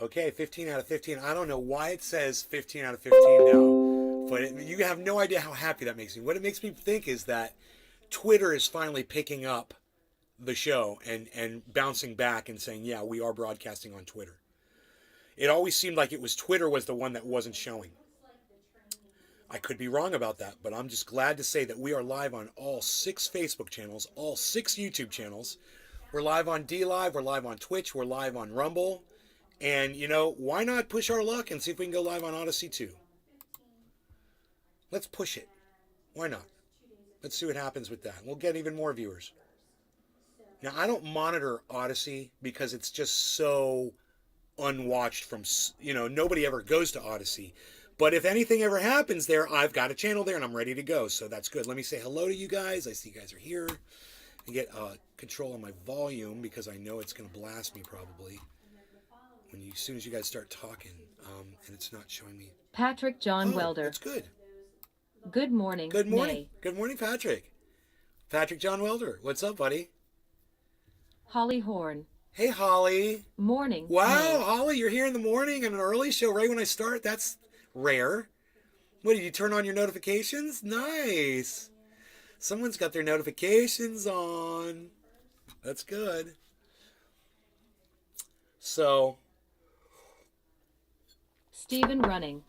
Okay, 15 out of 15. I don't know why it says 15 out of 15 now, but you have no idea how happy that makes me. What it makes me think is that Twitter is finally picking up the show and bouncing back and saying, yeah, we are broadcasting on Twitter. It always seemed like it was Twitter was the one that wasn't showing. I could be wrong about that, but I'm just glad to say that we are live on all 6 Facebook channels, all 6 YouTube channels. We're live on DLive, we're live on Twitch, we're live on Rumble. And, you know, why not push our luck and see if we can go live on Odyssey too? Let's push it. Why not? Let's see what happens with that. We'll get even more viewers. Now, I don't monitor Odyssey because it's just so unwatched from, you know, nobody ever goes to Odyssey. But if anything ever happens there, I've got a channel there and I'm ready to go. So that's good. Let me say hello to you guys. I see you guys are here. And get control of my volume because I know it's going to blast me probably. As soon as you guys start talking, and it's not showing me. Patrick John Welder. That's good. Good morning. Good morning. Nay. Good morning, Patrick. Patrick John Welder. What's up, buddy? Holly Horn. Hey, Holly. Morning. Wow, Nay. Holly, you're here in the morning on an early show right when I start. That's rare. What, did you turn on your notifications? Nice. Someone's got their notifications on. That's good. So... Stephen running.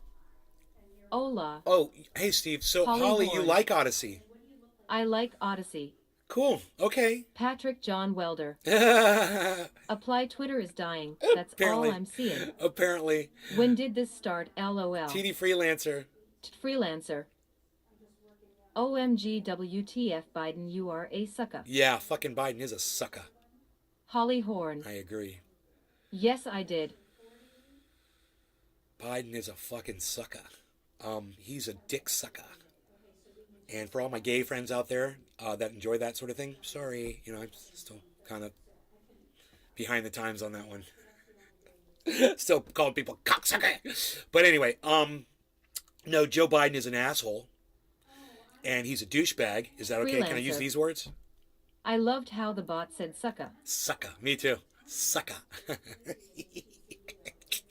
Hola. Oh, hey, Steve. So, Holly, you like Odyssey? I like Odyssey. Cool. Okay. Patrick John Welder. Apply Twitter is dying. That's Apparently. all I'm seeing. Apparently. When did this start? LOL. TD Freelancer. Freelancer. OMG WTF Biden, you are a sucker. Yeah, fucking Biden is a sucker. Holly Horn. I agree. Yes, I did. Biden is a fucking sucker. He's a dick sucker. And for all my gay friends out there that enjoy that sort of thing, sorry, you know, I'm still kind of behind the times on that one. Still calling people cocksucker. But anyway, no, Joe Biden is an asshole. And he's a douchebag. Is that okay? Freelancer. Can I use these words? I loved how the bot said sucker. Sucker. Me too. Sucker.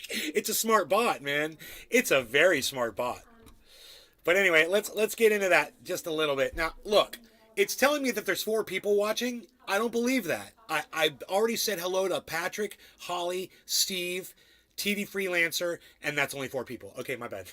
It's a smart bot, man. It's a very smart bot. But anyway, let's get into that just a little bit. Now, look, it's telling me that there's 4 people watching. I don't believe that. I've already said hello to Patrick, Holly, Steve, TD Freelancer, and that's only 4 people. Okay, my bad.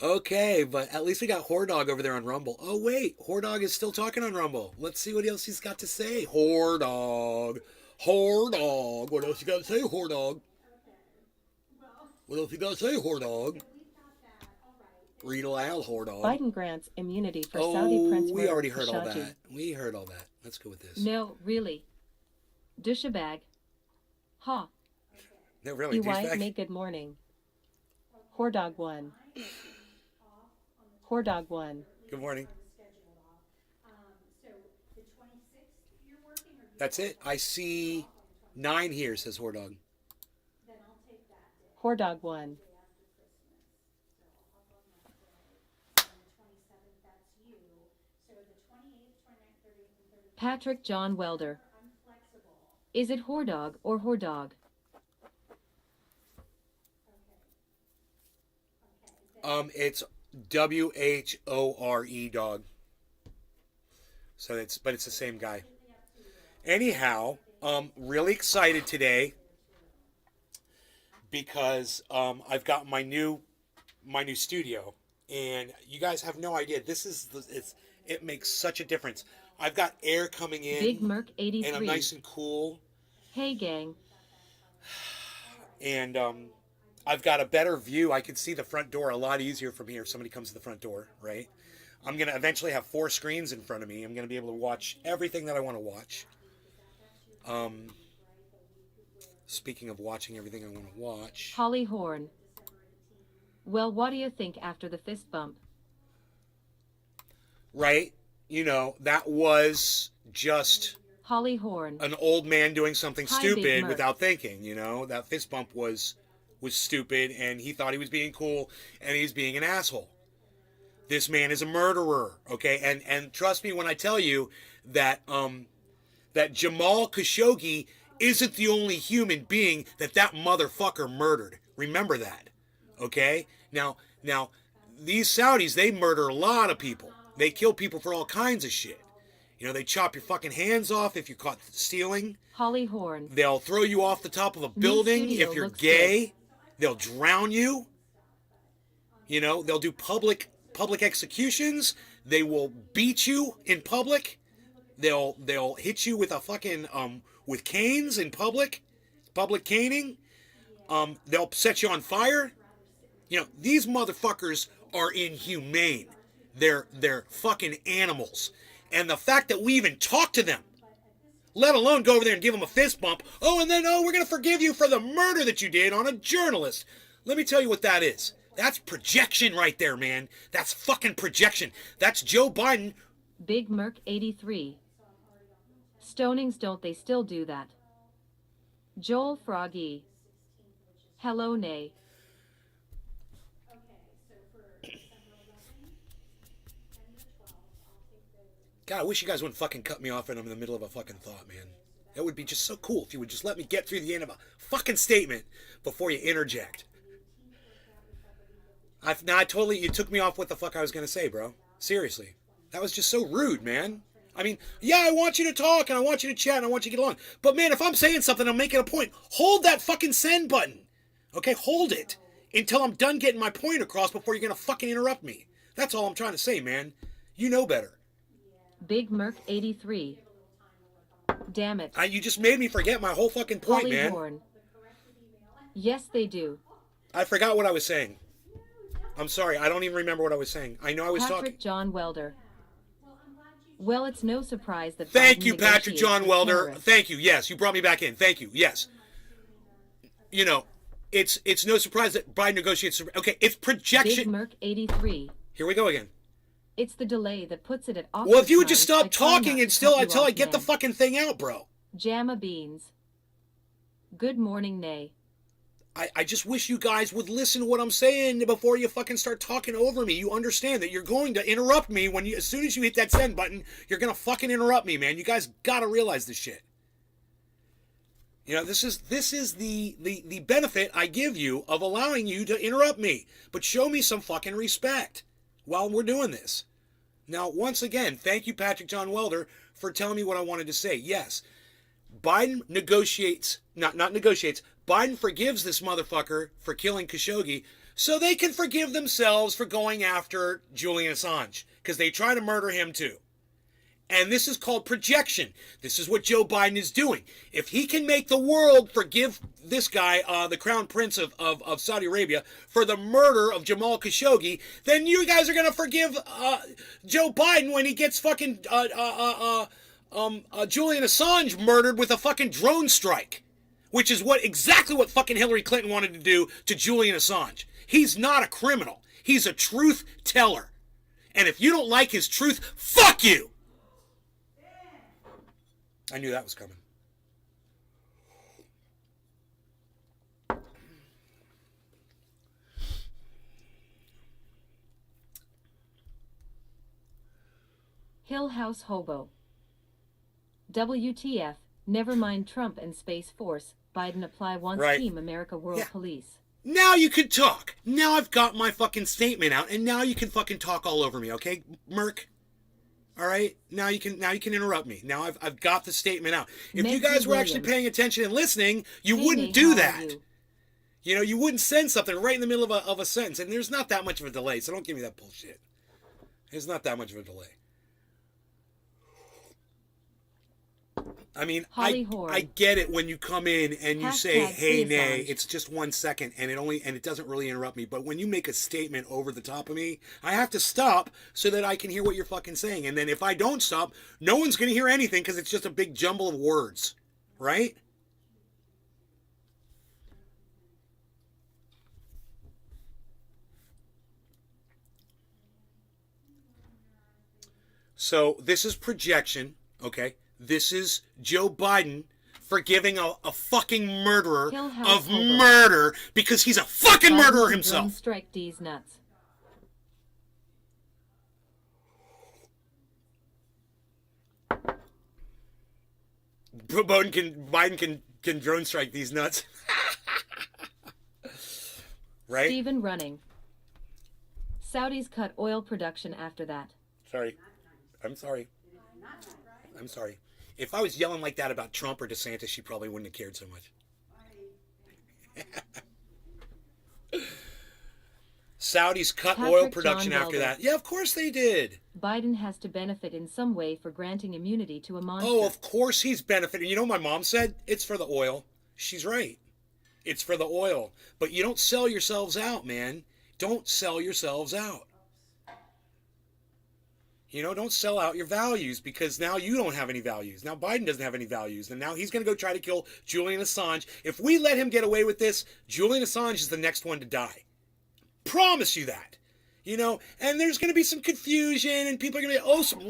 Okay, but at least we got Hordog over there on Rumble. Oh, wait. Hordog is still talking on Rumble. Let's see what else he's got to say. Hordog. Hordog. What else you got to say, Hordog? What else you got to say, Hordog? Read aloud, Hordog. Biden grants immunity for Saudi Prince. We already heard all Kashoggi. that. We heard all that. Let's go with this. No, really. Douchebag. Ha. No, really, You white douchebag? make good morning. Hordog 1. Hordog 1. Good morning. That's it. I see 9 here, says Hordog. Hordog 1. Patrick John Welder. Is it Hordog or Hordog? It's WHORE dog. So it's the same guy. Anyhow, really excited today because I've got my new studio, and you guys have no idea. It makes such a difference. I've got air coming in, Big Merc 83. and I'm nice and cool. Hey gang. And I've got a better view. I can see the front door a lot easier from here if somebody comes to the front door, right? I'm going to eventually have 4 screens in front of me. I'm going to be able to watch everything that I want to watch. Speaking of watching everything I want to watch. Holly Horn. Well, what do you think after the fist bump? Right? You know, that was just Holly Horn. an old man doing something Hi, Big stupid Merc. without thinking, you know? That fist bump was was stupid and he thought he was being cool and he's being an asshole. This man is a murderer, okay? And trust me when I tell you that that Jamal Khashoggi isn't the only human being that motherfucker murdered. Remember that, okay? Now, these Saudis, they murder a lot of people. They kill people for all kinds of shit. You know, they chop your fucking hands off if you're caught stealing. Holly Horn. They'll throw you off the top of a building if you're gay. Good. They'll drown you. You know, they'll do public executions. They will beat you in public. They'll hit you with a fucking with canes in public caning. They'll set you on fire. You know, these motherfuckers are inhumane. They're fucking animals. And the fact that we even talk to them, let alone go over there and give them a fist bump. Oh, and then, we're going to forgive you for the murder that you did on a journalist. Let me tell you what that is. That's projection right there, man. That's fucking projection. That's Joe Biden. Big Merc 83. Stonings, don't they still do that? Joel Froggy. Hello, Nay. God, I wish you guys wouldn't fucking cut me off when I'm in the middle of a fucking thought, man. That would be just so cool if you would just let me get through the end of a fucking statement before you interject. You took me off what the fuck I was going to say, bro. Seriously. That was just so rude, man. I mean, yeah, I want you to talk, and I want you to chat, and I want you to get along. But, man, if I'm saying something, I'm making a point. Hold that fucking send button. Okay, hold it until I'm done getting my point across before you're going to fucking interrupt me. That's all I'm trying to say, man. You know better. Big Merc 83. Damn it. You just made me forget my whole fucking point, Holly man. Horn. Yes, they do. I forgot what I was saying. I'm sorry. I don't even remember what I was saying. I know I was Patrick talking. John Welder. Well, it's no surprise that. Thank you, Patrick John Welder. Thank you. Yes, you brought me back in. Thank you. Yes. You know, it's no surprise that Biden negotiates. Okay, it's projection. Big Merc 83. Here we go again. It's the delay that puts it at awkward. Well, if you would just times, stop talking until I get the fucking thing out, bro. Jamma Beans. Good morning, Nay. I just wish you guys would listen to what I'm saying before you fucking start talking over me. You understand that you're going to interrupt me as soon as you hit that send button, you're going to fucking interrupt me, man. You guys got to realize this shit. You know, this is the benefit I give you of allowing you to interrupt me. But show me some fucking respect while we're doing this. Now, once again, thank you, Patrick John Welder, for telling me what I wanted to say. Yes, Biden Biden forgives this motherfucker for killing Khashoggi so they can forgive themselves for going after Julian Assange, because they try to murder him too. And this is called projection. This is what Joe Biden is doing. If he can make the world forgive this guy, the Crown Prince of Saudi Arabia, for the murder of Jamal Khashoggi, then you guys are going to forgive Joe Biden when he gets fucking Julian Assange murdered with a fucking drone strike, which is exactly what fucking Hillary Clinton wanted to do to Julian Assange. He's not a criminal. He's a truth teller. And if you don't like his truth, fuck you! I knew that was coming. Hill House Hobo. WTF, never mind Trump and Space Force, Biden apply wants right. Team America World Police. Now you can talk. Now I've got my fucking statement out, and now you can fucking talk all over me, okay, Merc? All right? Now you can interrupt me. Now I've got the statement out. If you guys were actually paying attention and listening, you wouldn't do that. You know, you wouldn't send something right in the middle of a sentence, and there's not that much of a delay, so don't give me that bullshit. There's not that much of a delay. I mean, I get it when you come in and you say, hey, nay, it's just 1 second, and it doesn't really interrupt me. But when you make a statement over the top of me, I have to stop so that I can hear what you're fucking saying. And then if I don't stop, no one's going to hear anything because it's just a big jumble of words. Right? So this is projection, okay? This is Joe Biden forgiving a fucking murderer Kill House of Hobo. murder because he's a fucking murderer Drone himself. strike D's nuts. Biden can drone strike these nuts. Right? Stephen running. Saudis cut oil production after that. Sorry. I'm sorry. I'm sorry. If I was yelling like that about Trump or DeSantis, she probably wouldn't have cared so much. Saudis cut oil production after that. Yeah, of course they did. Biden has to benefit in some way for granting immunity to a monster. Oh, of course he's benefiting. You know what my mom said? It's for the oil. She's right. It's for the oil. But you don't sell yourselves out, man. Don't sell yourselves out. You know, don't sell out your values because now you don't have any values. Now Biden doesn't have any values. And now he's going to go try to kill Julian Assange. If we let him get away with this, Julian Assange is the next one to die. Promise you that. You know, and there's going to be some confusion and people are going to be, oh, some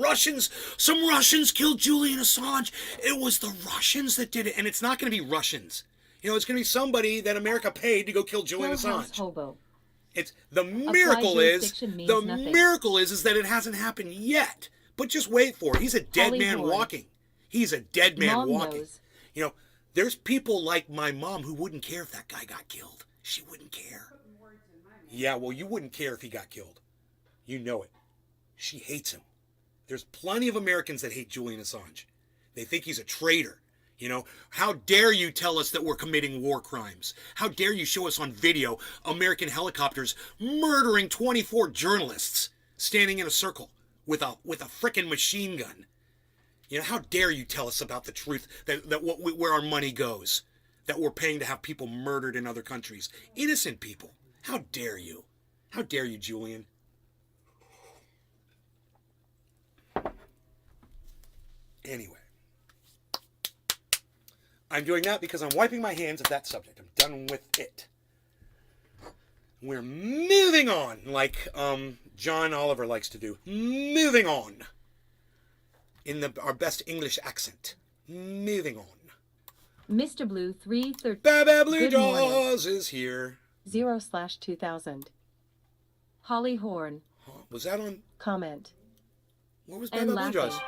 Russians killed Julian Assange. It was the Russians that did it. And it's not going to be Russians. You know, it's going to be somebody that America paid to go kill Julian Assange. Hobo. It's the miracle is that it hasn't happened yet. But just wait for it. He's a dead man walking. He's a dead man walking. You know, there's people like my mom who wouldn't care if that guy got killed. She wouldn't care. Yeah, well, you wouldn't care if he got killed. You know it. She hates him. There's plenty of Americans that hate Julian Assange. They think he's a traitor. You know, how dare you tell us that we're committing war crimes? How dare you show us on video American helicopters murdering 24 journalists standing in a circle with a frickin' machine gun? You know, how dare you tell us about the truth where our money goes, that we're paying to have people murdered in other countries, innocent people. How dare you? How dare you, Julian? Anyway. I'm doing that because I'm wiping my hands of that subject. I'm done with it. We're moving on, like John Oliver likes to do. Moving on. In our best English accent. Moving on. Mr. Blue 313. Baba Blue Jaws is here. 0/2000. Holly Horn. Was that on? Comment. Where was Baba Blue Jaws?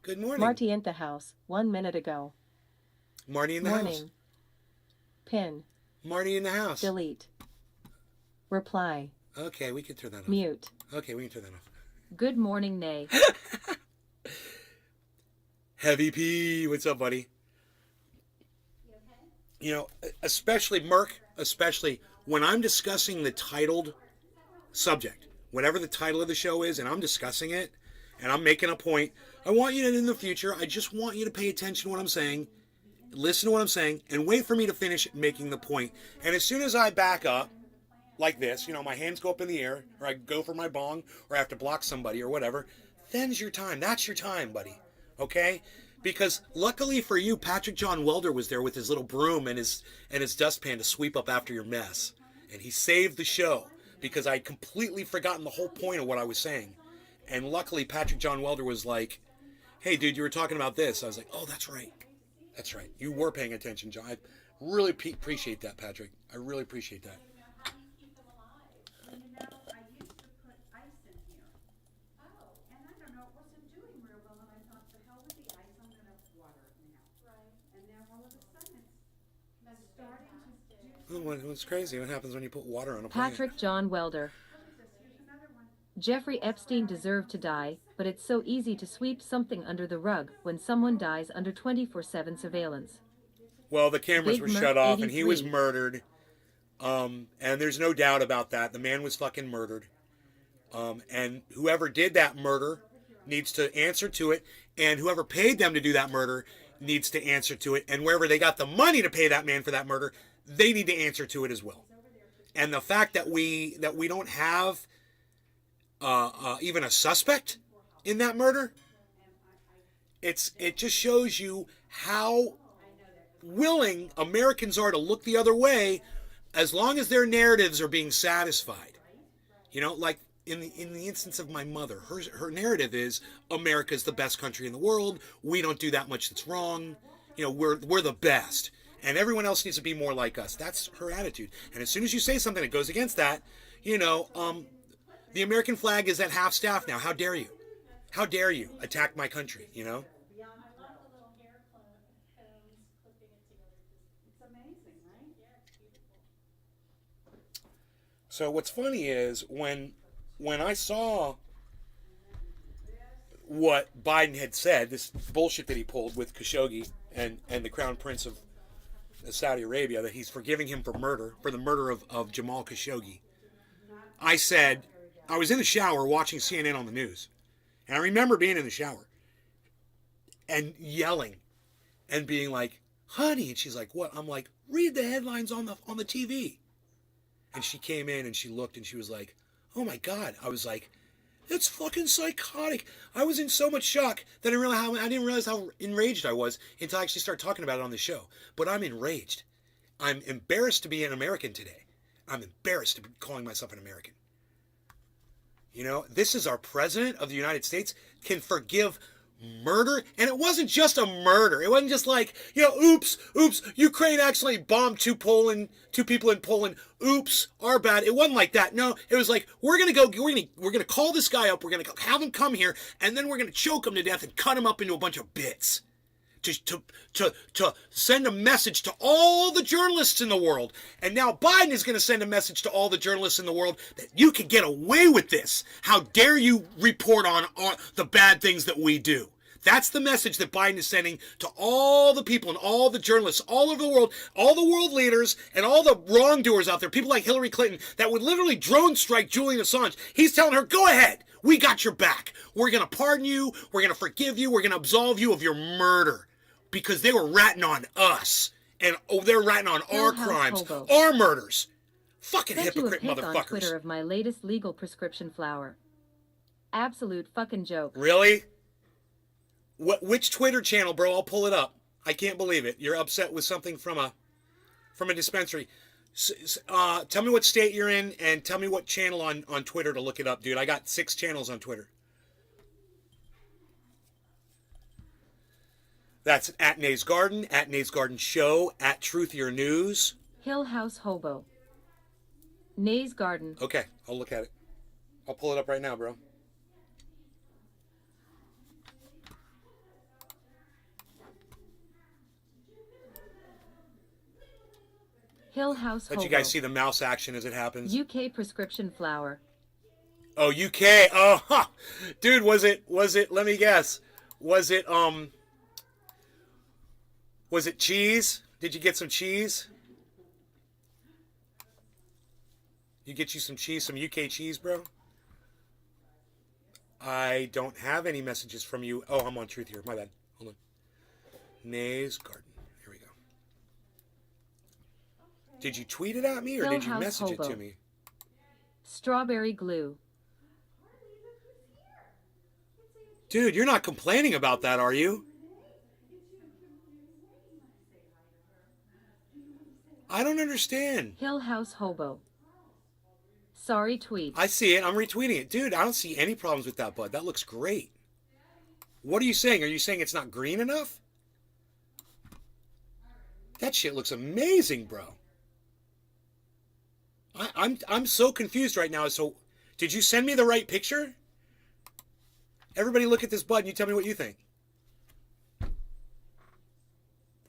Good morning. Marty in the house 1 minute ago. Marty in the house. Pin. Marty in the house. Delete. Reply. Okay, we can turn that off. Mute. Okay, we can turn that off. Good morning, Nay. Heavy P, what's up, buddy? You know, especially Merc, especially when I'm discussing the titled subject, whatever the title of the show is, and I'm discussing it, and I'm making a point, I want you to, in the future, I just want you to pay attention to what I'm saying, listen to what I'm saying, and wait for me to finish making the point. And as soon as I back up, like this, you know, my hands go up in the air, or I go for my bong, or I have to block somebody, or whatever, then's your time. That's your time, buddy. Okay? Because luckily for you, Patrick John Welder was there with his little broom and his dustpan to sweep up after your mess. And he saved the show, because I'd completely forgotten the whole point of what I was saying. And luckily, Patrick John Welder was like, hey, dude, you were talking about this. I was like, oh, that's right. That's right. You were paying attention, John. I really appreciate that, Patrick. I really appreciate that. What's crazy? What happens when you put water on a plant? Patrick John Welder. Jeffrey Epstein deserved to die, but it's so easy to sweep something under the rug when someone dies under 24/7 surveillance. Well, the cameras were shut off and he was 83. murdered. And there's no doubt about that. The man was fucking murdered. And whoever did that murder needs to answer to it. And whoever paid them to do that murder needs to answer to it. And wherever they got the money to pay that man for that murder, they need to answer to it as well. And the fact that we don't have even a suspect in that murder, it just shows you how willing Americans are to look the other way as long as their narratives are being satisfied. You know, like in the instance of my mother, her narrative is America's the best country in the world. We don't do that much that's wrong. we're the best, and everyone else needs to be more like us. That's her attitude. And as soon as you say something that goes against that, the American flag is at half staff now. How dare you? How dare you attack my country? I love the little hair combs clipping it together. It's amazing, right? Yeah, it's beautiful. So what's funny is when I saw what Biden had said, this bullshit that he pulled with Khashoggi and the Crown Prince of Saudi Arabia, that he's forgiving him for the murder of Jamal Khashoggi. I said, I was in the shower watching CNN on the news, and I remember being in the shower and yelling and being like, honey, and she's like, what? I'm like, read the headlines on the TV. And she came in and she looked and she was like, oh my God. I was like, it's fucking psychotic. I was in so much shock that I didn't realize how enraged I was until I actually started talking about it on the show. But I'm enraged. I'm embarrassed to be an American today. I'm embarrassed to be calling myself an American. This is our president of the United States can forgive murder. And it wasn't just a murder. It wasn't just like, oops, Ukraine actually bombed two people in Poland. Oops, our bad. It wasn't like that. No, it was like, we're going to call this guy up. We're going to have him come here, and then we're going to choke him to death and cut him up into a bunch of bits. To send a message to all the journalists in the world. And now Biden is going to send a message to all the journalists in the world that you can get away with this. How dare you report on the bad things that we do? That's the message that Biden is sending to all the people and all the journalists all over the world, all the world leaders and all the wrongdoers out there, people like Hillary Clinton that would literally drone strike Julian Assange. He's telling her, go ahead. We got your back. We're going to pardon you. We're going to forgive you. We're going to absolve you of your murder. Because they were ratting on us. And they're ratting on our crimes. Hobo. Our murders. Fucking Sent hypocrite you a pic motherfuckers. on Twitter of my latest legal prescription flower. Absolute fucking joke. Really? Which Twitter channel, bro? I'll pull it up. I can't believe it. You're upset with something from a dispensary. Tell me what state you're in and tell me what channel on Twitter to look it up, dude. I got 6 channels on Twitter. That's at Nays Garden, at Nays Garden Show, at Truthier News. Hill House Hobo. Nays Garden. Okay, I'll look at it. I'll pull it up right now, bro. Hill House Hobo. Let you guys see the mouse action as it happens. UK prescription flower. Oh, UK. Oh, huh. Dude, was it, let me guess. Was it cheese? Did you get some cheese? You get you some cheese, some UK cheese, bro? I don't have any messages from you. Oh, I'm on Truth here. My bad. Hold on. Nays Garden. Here we go. Did you tweet it at me or did you message it to me? Strawberry glue. Dude, you're not complaining about that, are you? I don't understand. Hill House Hobo. Sorry tweet. I see it. I'm retweeting it. Dude, I don't see any problems with that bud. That looks great. What are you saying? Are you saying it's not green enough? That shit looks amazing, bro. I'm so confused right now. So, did you send me the right picture? Everybody look at this bud and you tell me what you think.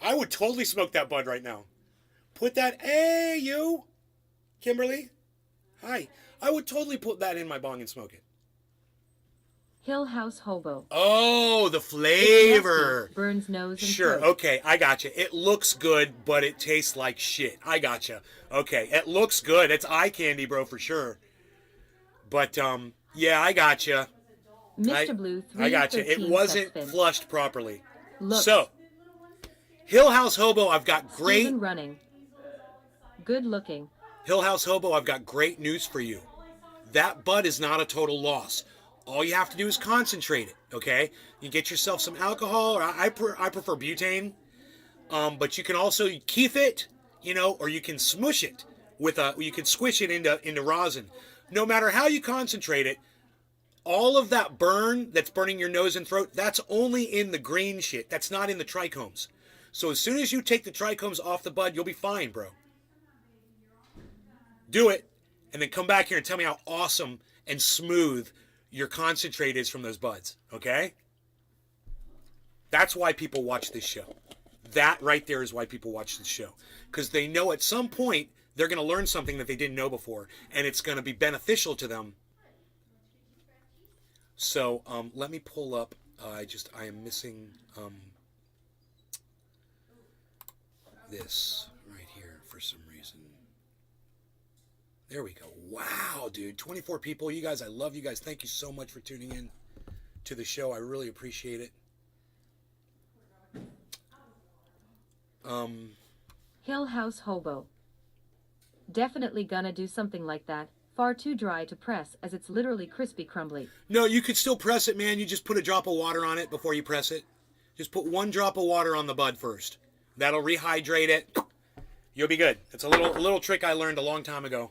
I would totally smoke that bud right now. Put that, hey, you, Kimberly. Hi. I would totally put that in my bong and smoke it. Hill House Hobo. Oh, the flavor. Burns nose and Sure, throat. okay, I gotcha. It looks good, but it tastes like shit. I gotcha. Okay, it looks good. It's eye candy, bro, for sure. But, yeah, I gotcha. Mr. Blue 3 I gotcha. It wasn't Sexton. flushed properly. Looks. So, Hill House Hobo, I've got great... Steven running. Good looking. Hill House Hobo, I've got great news for you. That bud is not a total loss. All you have to do is concentrate it, okay? You get yourself some alcohol, or I prefer butane, but you can also keef it, or you can smush it you can squish it into rosin. No matter how you concentrate it, all of that burn that's burning your nose and throat, that's only in the green shit. That's not in the trichomes. So as soon as you take the trichomes off the bud, you'll be fine, bro. Do it, and then come back here and tell me how awesome and smooth your concentrate is from those buds, okay? That's why people watch this show. That right there is why people watch this show. Because they know at some point they're going to learn something that they didn't know before, and it's going to be beneficial to them. So let me pull up. I am missing this right here for some reason. There we go. Wow, dude. 24 people. You guys, I love you guys. Thank you so much for tuning in to the show. I really appreciate it. Hill House Hobo. Definitely gonna do something like that. Far too dry to press as it's literally crispy crumbly. No, you could still press it, man. You just put a drop of water on it before you press it. Just put 1 drop of water on the bud first. That'll rehydrate it. You'll be good. It's a little trick I learned a long time ago.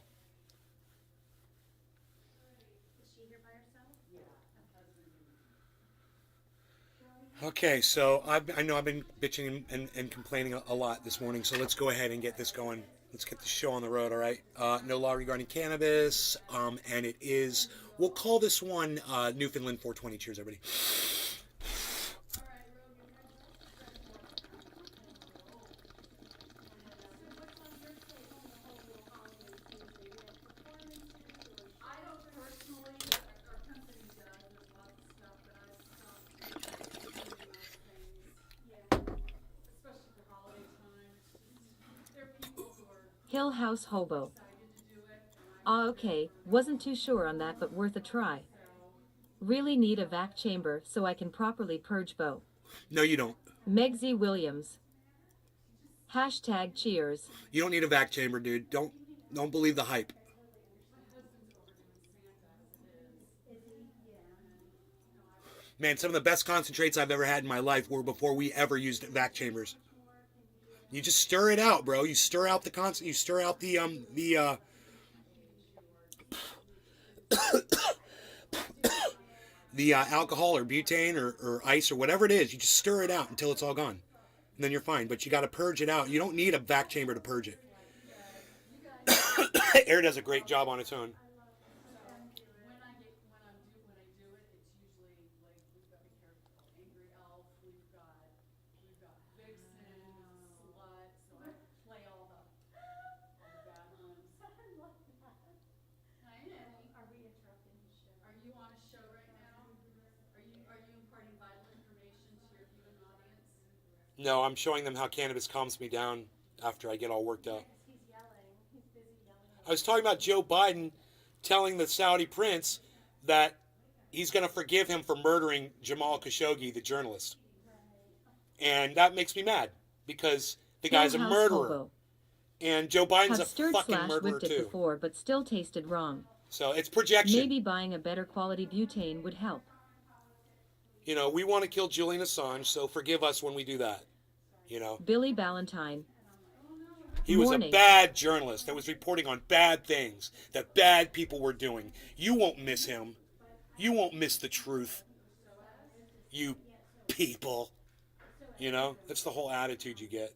Okay, so I know I've been bitching and complaining a lot this morning, so let's go ahead and get this going. Let's get the show on the road, all right? No law regarding cannabis, and it is, we'll call this one Newfoundland 420. Cheers, everybody. Hill House Hobo. Okay, wasn't too sure on that, but worth a try. Really need a vac chamber so I can properly purge Bo. No, you don't. Megsy Williams. Hashtag cheers. You don't need a vac chamber, dude. Don't believe the hype. Man, some of the best concentrates I've ever had in my life were before we ever used vac chambers. You just stir it out, bro. You stir out the you stir out the alcohol or butane or ice or whatever it is. You just stir it out until it's all gone, and then you're fine. But you got to purge it out. You don't need a vac chamber to purge it. Air does a great job on its own. No, I'm showing them how cannabis calms me down after I get all worked up. I was talking about Joe Biden telling the Saudi prince that he's going to forgive him for murdering Jamal Khashoggi, the journalist. And that makes me mad because the guy's a murderer. Hobo. And Joe Biden's Have a stirred fucking slash murderer whipped it too. before, but still tasted wrong. So it's projection. Maybe buying a better quality butane would help. You know, we want to kill Julian Assange, so forgive us when we do that. You know, Billy Ballantyne. he was a bad journalist that was reporting on bad things that bad people were doing. You won't miss him. You won't miss the truth. You people. You know, that's the whole attitude you get.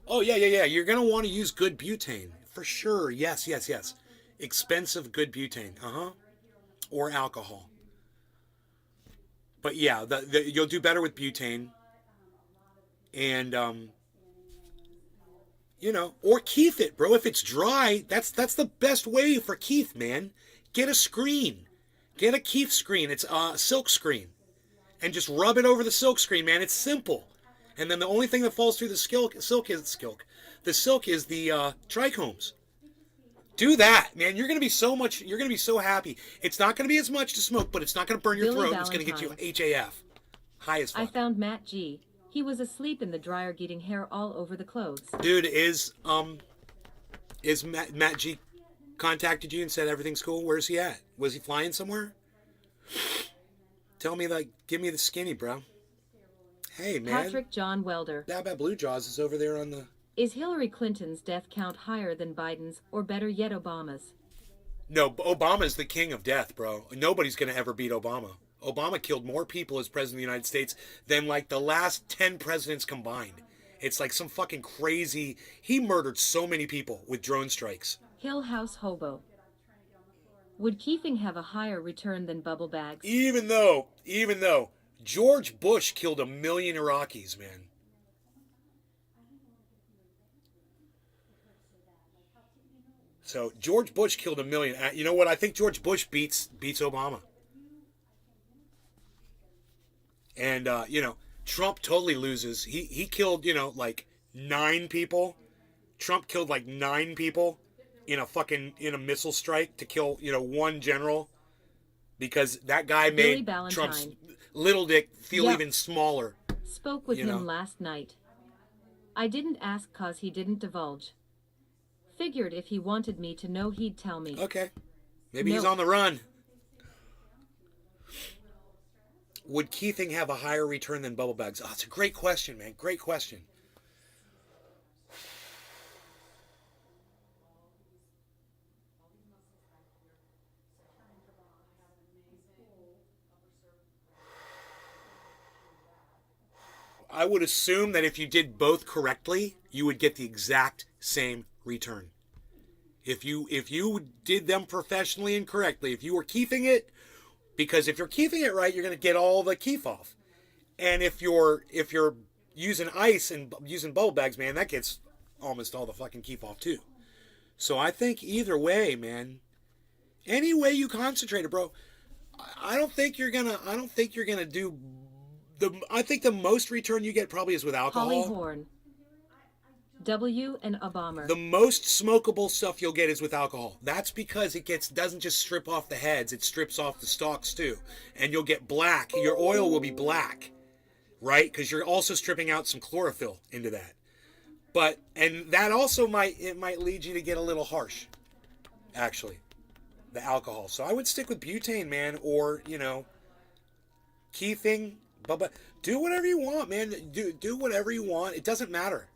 Oh, yeah. You're going to want to use good butane. For sure. Yes. Expensive good butane. Or alcohol. But yeah, you'll do better with butane. And, you know, or keef it, bro. If it's dry, that's the best way for keef, man. Get a screen. Get a keef screen. It's a silk screen. And just rub it over the silk screen, man. It's simple. And then the only thing that falls through the silk is the trichomes. Do that, man. You're gonna be so happy. It's not gonna be as much to smoke, but it's not gonna burn your throat. It's gonna get you HAF. High as fuck. I found Matt G. He was asleep in the dryer getting hair all over the clothes. Dude, is Matt G contacted you and said everything's cool? Where's he at? Was he flying somewhere? Tell me, give me the skinny, bro. Hey, man. Patrick John Welder. That Blue Jaws is over there on the... Is Hillary Clinton's death count higher than Biden's, or better yet, Obama's? No, Obama's the king of death, bro. Nobody's going to ever beat Obama. Obama killed more people as president of the United States than like the last 10 presidents combined. It's like some fucking crazy. He murdered so many people with drone strikes. Hill House Hobo. Would Keefing have a higher return than bubble bags? Even though George Bush killed 1 million Iraqis, man. So George Bush killed 1 million. You know what? I think George Bush beats Obama. And Trump totally loses. He killed, like 9 people. Trump killed like 9 people in a missile strike to kill, one general, because that guy Billy made Ballantyne. Trump's little dick feel Yup. even smaller. Spoke with him last night. I didn't ask 'cause he didn't divulge. Figured if he wanted me to know, he'd tell me. Okay. Maybe he's No. on the run. Would Keithing have a higher return than bubble bags? Oh, it's a great question, man. Great question. I would assume that if you did both correctly, you would get the exact same return. If you did them professionally and correctly, if you were keeping it, because if you're keeping it right, you're going to get all the keef off. And if you're using ice and using bubble bags, man, that gets almost all the fucking keef off too. So I think either way, man, any way you concentrate it, bro, I don't think you're gonna do I think the most return you get probably is with alcohol. Holly Horn. W and a bomber. The most smokable stuff you'll get is with alcohol. That's because it doesn't just strip off the heads, it strips off the stalks too. And you'll get black. Your oil will be black, right? Because you're also stripping out some chlorophyll into that. And that also might lead you to get a little harsh, actually, the alcohol. So I would stick with butane, man, or, keefing, but do whatever you want, man. Do whatever you want. It doesn't matter.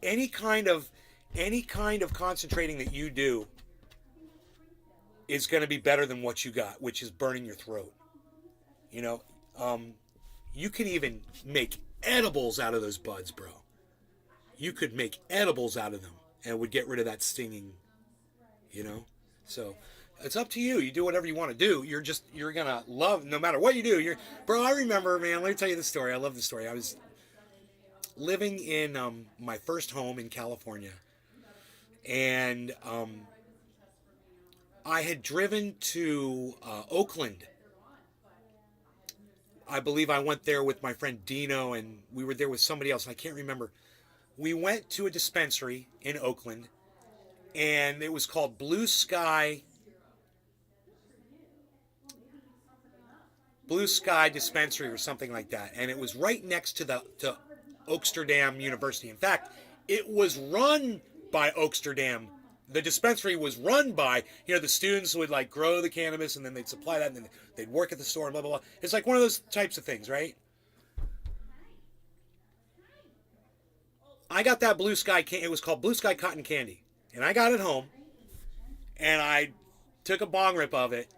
Any kind of concentrating that you do is going to be better than what you got, which is burning your throat. You can even make edibles out of those buds, bro. You could make edibles out of them and it would get rid of that stinging, So it's up to you. You do whatever you want to do. You're going to love, no matter what you do. Bro, I remember, man, let me tell you this story. I love this story. I was living in my first home in California, and I had driven to Oakland. I believe I went there with my friend Dino, and we were there with somebody else, and I can't remember. We went to a dispensary in Oakland, and it was called Blue Sky Dispensary or something like that, and it was right next to Oaksterdam University. In fact, it was run by Oaksterdam. The dispensary was run by, the students would like grow the cannabis and then they'd supply that and then they'd work at the store and blah, blah, blah. It's like one of those types of things, right? I got that Blue Sky, it was called Blue Sky Cotton Candy. And I got it home and I took a bong rip of it,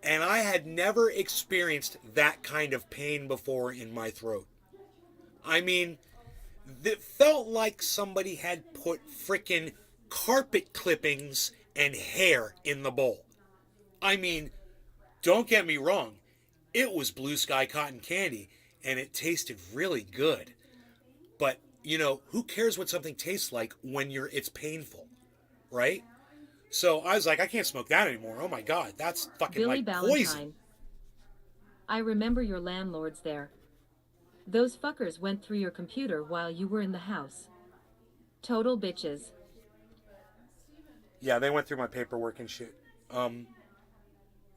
and I had never experienced that kind of pain before in my throat. I mean, it felt like somebody had put frickin' carpet clippings and hair in the bowl. I mean, don't get me wrong. It was Blue Sky Cotton Candy, and it tasted really good. But, who cares what something tastes like when it's painful, right? So I was like, I can't smoke that anymore. Oh my God, that's fucking Billy like Ballantyne. poison. I remember your landlords there. Those fuckers went through your computer while you were in the house. Total bitches. Yeah, they went through my paperwork and shit.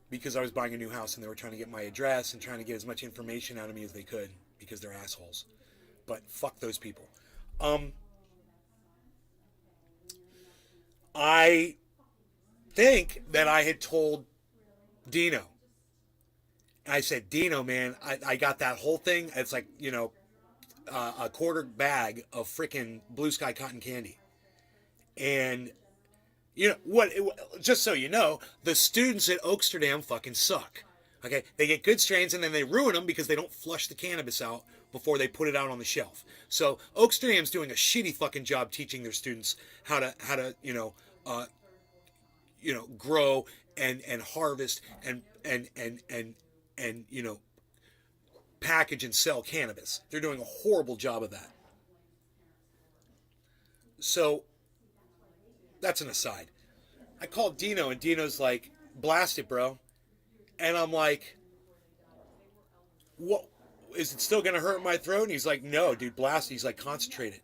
Because I was buying a new house and they were trying to get my address and trying to get as much information out of me as they could because they're assholes. But fuck those people. I think that I had told Dino. I said, Dino, man, I got that whole thing. It's like, a quarter bag of frickin' Blue Sky Cotton Candy. And, just so you know, the students at Oaksterdam fucking suck. Okay, they get good strains and then they ruin them because they don't flush the cannabis out before they put it out on the shelf. So Oak Stream's doing a shitty fucking job teaching their students how to grow and harvest and package and sell cannabis. They're doing a horrible job of that. So that's an aside. I called Dino and Dino's like, blast it, bro. And I'm like, what? Is it still going to hurt my throat? And he's like, no, dude, blast it. He's like, concentrate it.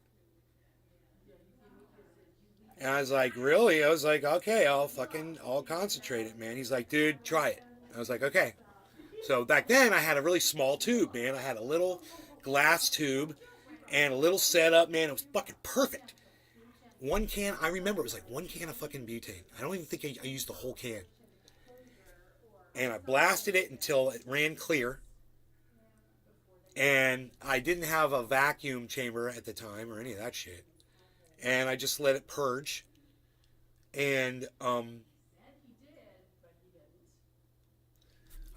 And I was like, really? I was like, okay, I'll concentrate it, man. He's like, dude, try it. I was like, okay. So back then I had a really small tube, man. I had a little glass tube and a little setup, man. It was fucking perfect. One can, I remember it was like one can of fucking butane. I don't even think I used the whole can. And I blasted it until it ran clear. And I didn't have a vacuum chamber at the time or any of that shit. And I just let it purge. And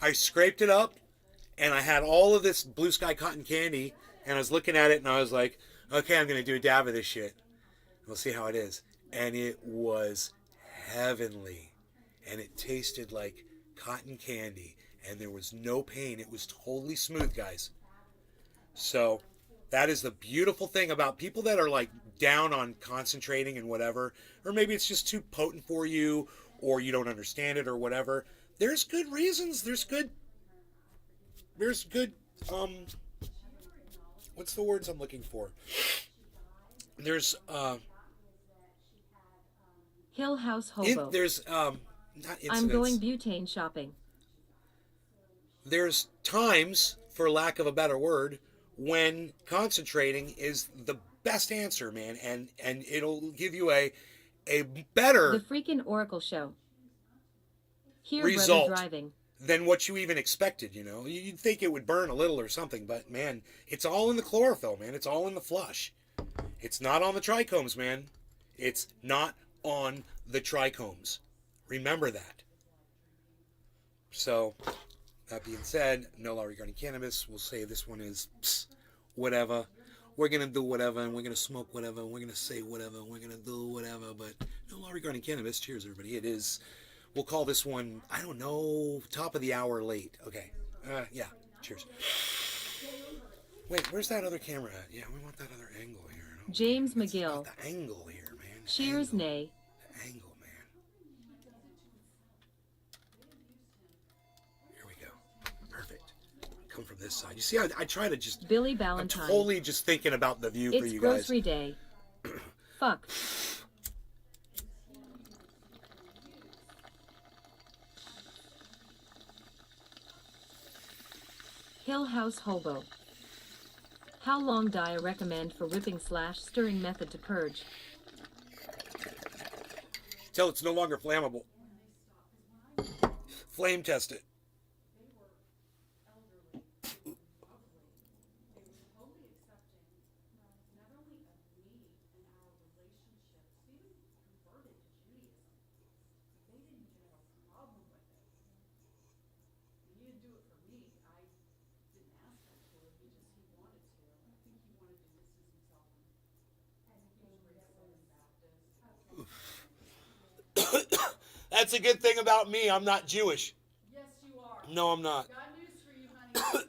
I scraped it up. And I had all of this Blue Sky cotton candy. And I was looking at it and I was like, okay, I'm going to do a dab of this shit. We'll see how it is. And it was heavenly. And it tasted like cotton candy. And there was no pain. It was totally smooth, guys. So that is the beautiful thing about people that are like down on concentrating and whatever, or maybe it's just too potent for you, or you don't understand it or whatever. There's good reasons. There's good, what's the words I'm looking for? There's, Hill House Hobo. there's, not incidents. I'm going butane shopping. There's times, for lack of a better word, when concentrating is the best answer, man, and it'll give you a better The freaking Oracle show. Here, result brother driving. than what you even expected. You'd think it would burn a little or something, but man, it's all in the chlorophyll, man. It's all in the flush. It's not on the trichomes, man. It's not on the trichomes. Remember that. So, that being said, no law regarding cannabis. We'll say this one is whatever. We're going to do whatever, and we're going to smoke whatever, and we're going to say whatever, and we're going to do whatever, but no law regarding cannabis. Cheers, everybody. It is, we'll call this one, I don't know, top of the hour late. Okay. Yeah. Cheers. Wait, where's that other camera at? Yeah, we want that other angle here. James McGill. The angle here, man. Cheers, angle. nay. The angle, man. Here we go. Perfect. Come from this side. You see, I try to just... Billy Ballantyne. I'm totally just thinking about the view for It's you guys. grocery day. Fuck. Hill House Hobo. How long do I recommend for whipping/stirring method to purge? Till it's no longer flammable. Flame test it. That's a good thing about me. I'm not Jewish. Yes, you are. No, I'm not. Got news for you, honey.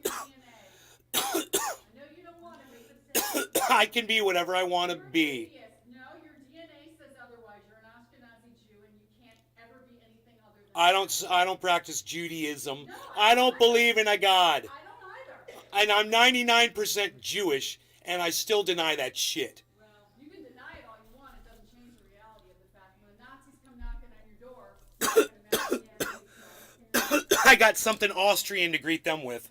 It's your DNA. I know you don't want to be, but it's I can be whatever I want to You're be. atheist. No, your DNA says otherwise. You're an Ashkenazi Jew, and you can't ever be anything other than. I don't practice Judaism. No, I don't believe in a God. I don't either. And I'm 99% Jewish, and I still deny that shit. Well, you can deny it all you want. It doesn't change the reality of the fact when the Nazis come knocking on your door. You're not gonna imagine the I got something Austrian to greet them with.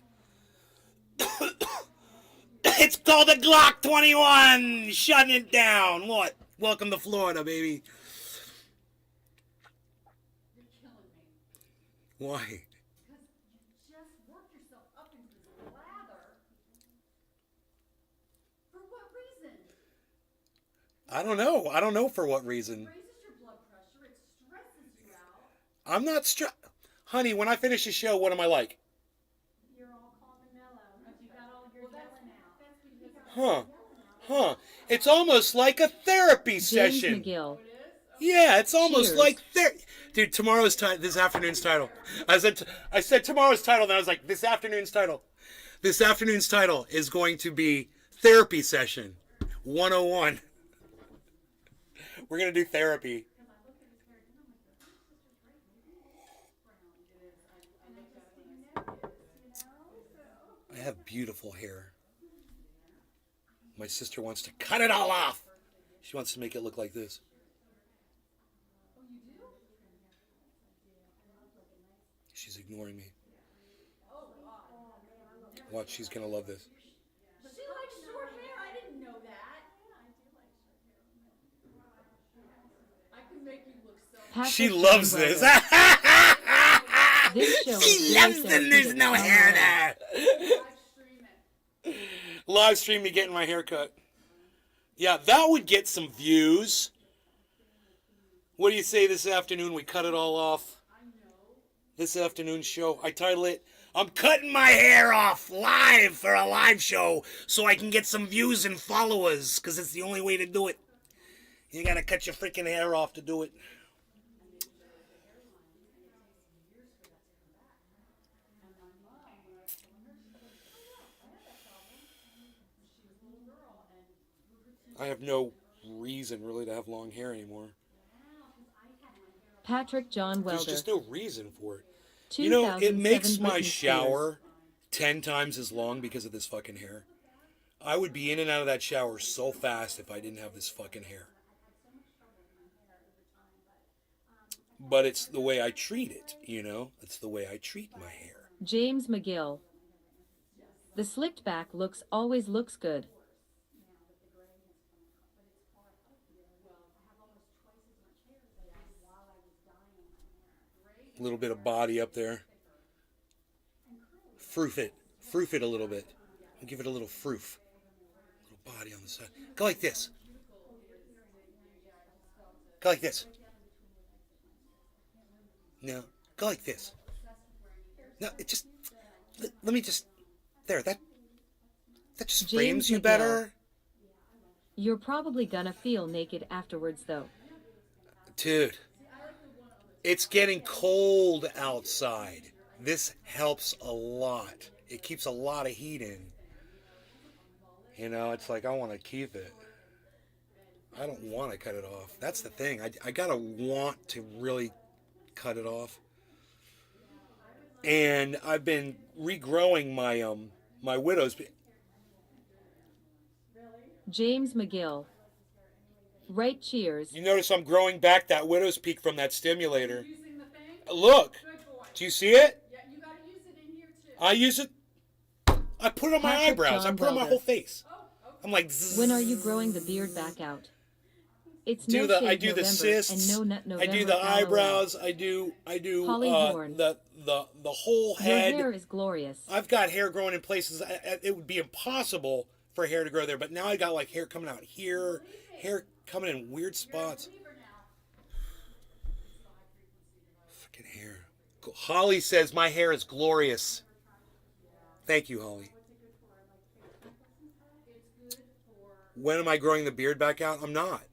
It's called a Glock 21! Shutting it down! What? Welcome to Florida, baby. You're killing me. Why? Because you just work yourself up into this lather. For what reason? I don't know. I don't know for what reason. It raises your blood pressure. It stresses you out. I'm not Honey, when I finish the show, what am I like? Huh. Huh. It's almost like a therapy James session. McGill. Yeah, it's almost Cheers. like dude, tomorrow's this afternoon's title. I said tomorrow's title, and I was like, this afternoon's title. This afternoon's title is going to be Therapy Session 101. We're going to do therapy. I have beautiful hair. My sister wants to cut it all off. She wants to make it look like this. She's ignoring me. Watch, she's going to love this. She likes short hair. I didn't know that. I can make you look so. Patrick She John loves this. Welder. This show She is loves very that there's no hair there. Live stream it. Live stream me getting my hair cut. Yeah, that would get some views. What do you say this afternoon we cut it all off? This afternoon show, I title it, I'm cutting my hair off live for a live show so I can get some views and followers, because it's the only way to do it. You gotta cut your freaking hair off to do it. I have no reason really to have long hair anymore. Patrick John There's Welder. just no reason for it. You know, it makes 2007 my Britney shower 10 times as long because of this fucking hair. I would be in and out of that shower so fast if I didn't have this fucking hair. But it's the way I treat it, you know? It's the way I treat my hair. James McGill. The slicked back always looks good. A little bit of body up there. Froof it. Froof it a little bit. I'll give it a little froof. A little body on the side. Go like this. Go like this. No. Go like this. No, it just... Let me just... There, that just James frames you McGill. better. You're probably gonna feel naked afterwards though. Dude, it's getting cold outside. This helps a lot. It keeps a lot of heat in. You know, it's like I want to keep it. I don't want to cut it off. That's the thing. I gotta want to really cut it off. And I've been regrowing my widow's. James McGill. Right, cheers. You notice I'm growing back that widow's peak from that stimulator. Using the thing? Look, Good boy. do you see it? Yeah, you gotta use it in here too. I use it. I put it on my Patrick eyebrows. I John put it on my Welder. whole face. Oh, okay. I'm like, zzz. When are you growing the beard back out? It's do no the shave I do November the cysts. and no nut November. I do the LOL. eyebrows. I do Holly Horn. the whole Your head. hair is glorious. I've got hair growing in places it would be impossible for hair to grow there, but now I got like hair coming out here, hair coming in weird spots. Fucking hair. Holly says my hair is glorious. Thank you, Holly. When am I growing the beard back out? I'm not.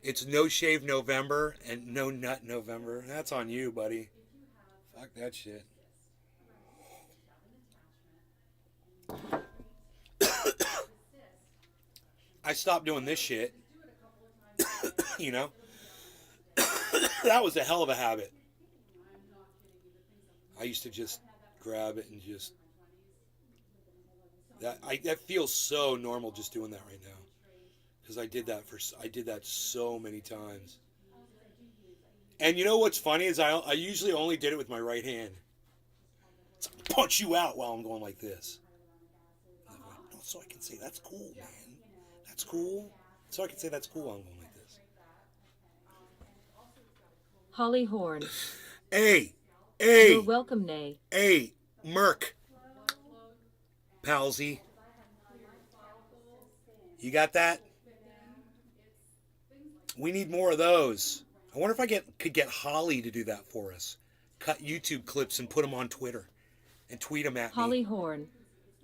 It's no shave November and no nut November. That's on you, buddy. Fuck that shit. I stopped doing this shit. You know? That was a hell of a habit. I used to just grab it and just... That feels so normal just doing that right now. Because I did that so many times. And you know what's funny is I usually only did it with my right hand. It's like, punch you out while I'm going like this. And I'm like, no, so I can say that's cool, man. That's cool. So I can say that's cool while I'm going like this. Holly Horn. Hey, You're welcome, Nay. hey, Merc. Palsy. You got that? We need more of those. I wonder if I could get Holly to do that for us. Cut YouTube clips and put them on Twitter. And tweet them at Holly me. Horn.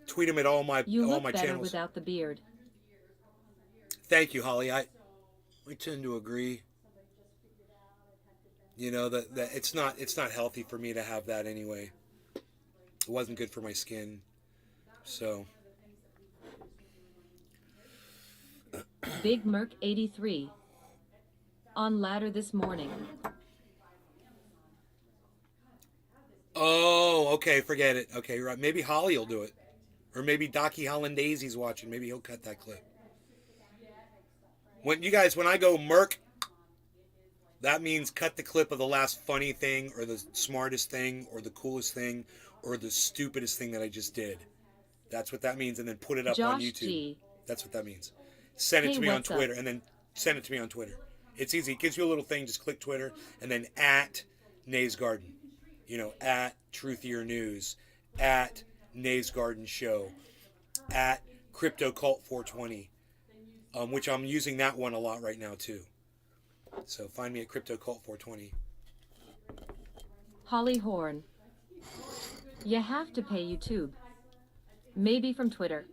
Tweet them at all my You look better channels. without the beard. Thank you, Holly. I tend to agree. You know that it's not healthy for me to have that anyway. It wasn't good for my skin. So Big Merc 83. On ladder this morning. oh, okay, forget it. Okay, right. Maybe Holly will do it, or maybe Docky Hollandaisy's watching. Maybe he'll cut that clip. When I go Merc, that means cut the clip of the last funny thing, or the smartest thing, or the coolest thing, or the stupidest thing that I just did. That's what that means, and then put it up on Josh YouTube. G. That's what that means. Send it Hey, to me on what's up? Twitter, and then send it to me on Twitter. It's easy. It gives you a little thing. Just click Twitter, and then at Nays Garden. You know, at Truthier News, at Nays Garden Show, at Crypto Cult 420, which I'm using that one a lot right now too. So find me at Crypto Cult 420. Holly Horn. You have to pay YouTube. Maybe from Twitter.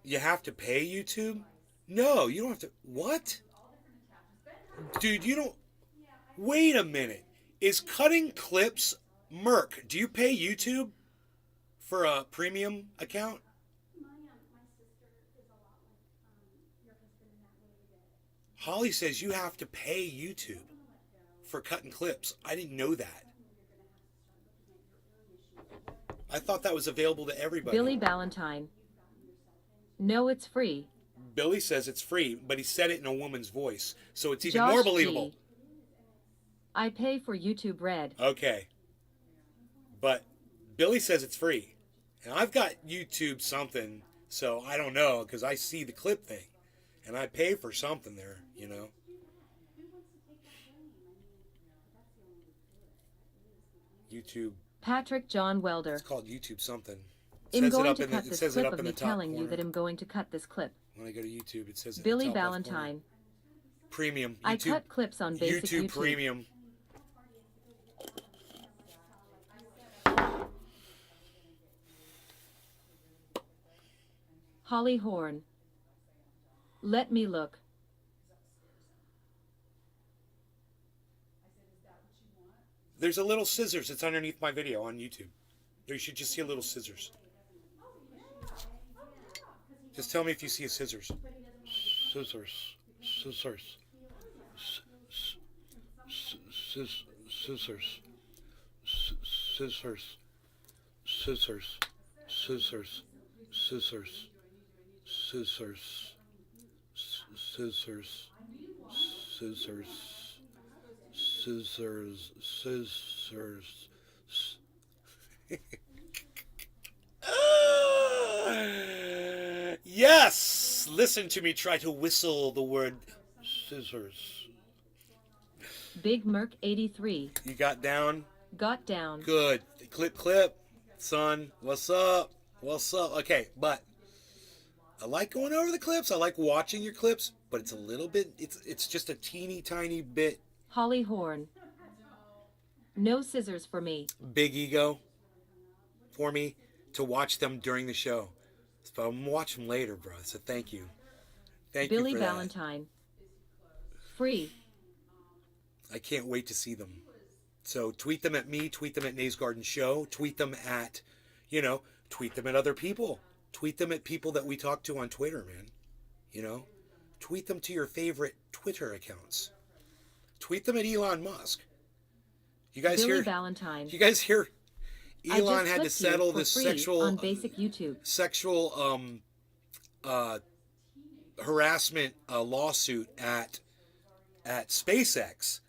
You have to pay YouTube? No, you don't have to. What? Dude, you don't. Wait a minute. Is cutting clips Merc? Do you pay YouTube for a premium account? My sister is a lot like your husband in that way that Holly says you have to pay YouTube for cutting clips. I didn't know that. I thought that was available to everybody. Billy Valentine. No, it's free. Billy says it's free, but he said it in a woman's voice, so it's even Josh more believable. G. I pay for YouTube Red. Okay. But Billy says it's free. And I've got YouTube something, so I don't know, because I see the clip thing. And I pay for something there, you know. YouTube. Patrick John Welder. It's called YouTube something. I'm going to it cut this says it clip up of in me the top telling you corner. that I'm going to cut this clip. When I go to YouTube, it says it in Billy the top left corner. Valentine. Premium. I YouTube, cut clips on basic YouTube. Premium. Holly Horn. Let me look. There's a little scissors. It's underneath my video on YouTube. You should just see a little scissors. Just tell me if you see a scissors. Scissors. Scissors. Scissors. Scissors. Scissors. Scissors. Scissors. Scissors. Scissors. Scissors. Scissors. Scissors. Yes! Listen to me try to whistle the word scissors. Big Merc 83. You got down? Got down. Good. Clip. Son, what's up? What's up? Okay, but I like going over the clips. I like watching your clips, but it's a little bit, it's just a teeny tiny bit. Holly Horn. No scissors for me. Big ego for me to watch them during the show. So I'm gonna watch them later, bro. So thank you. Thank Billy you for Valentine. Free. that. I can't wait to see them. So tweet them at me, tweet them at Nays Garden Show, tweet them at, tweet them at other people. Tweet them at people that we talk to on Twitter, man. Tweet them to your favorite Twitter accounts. Tweet them at Elon Musk. You guys Billy hear? Valentine. You guys hear? I just Elon had to clipped you settle for this free sexual on basic YouTube. harassment lawsuit at SpaceX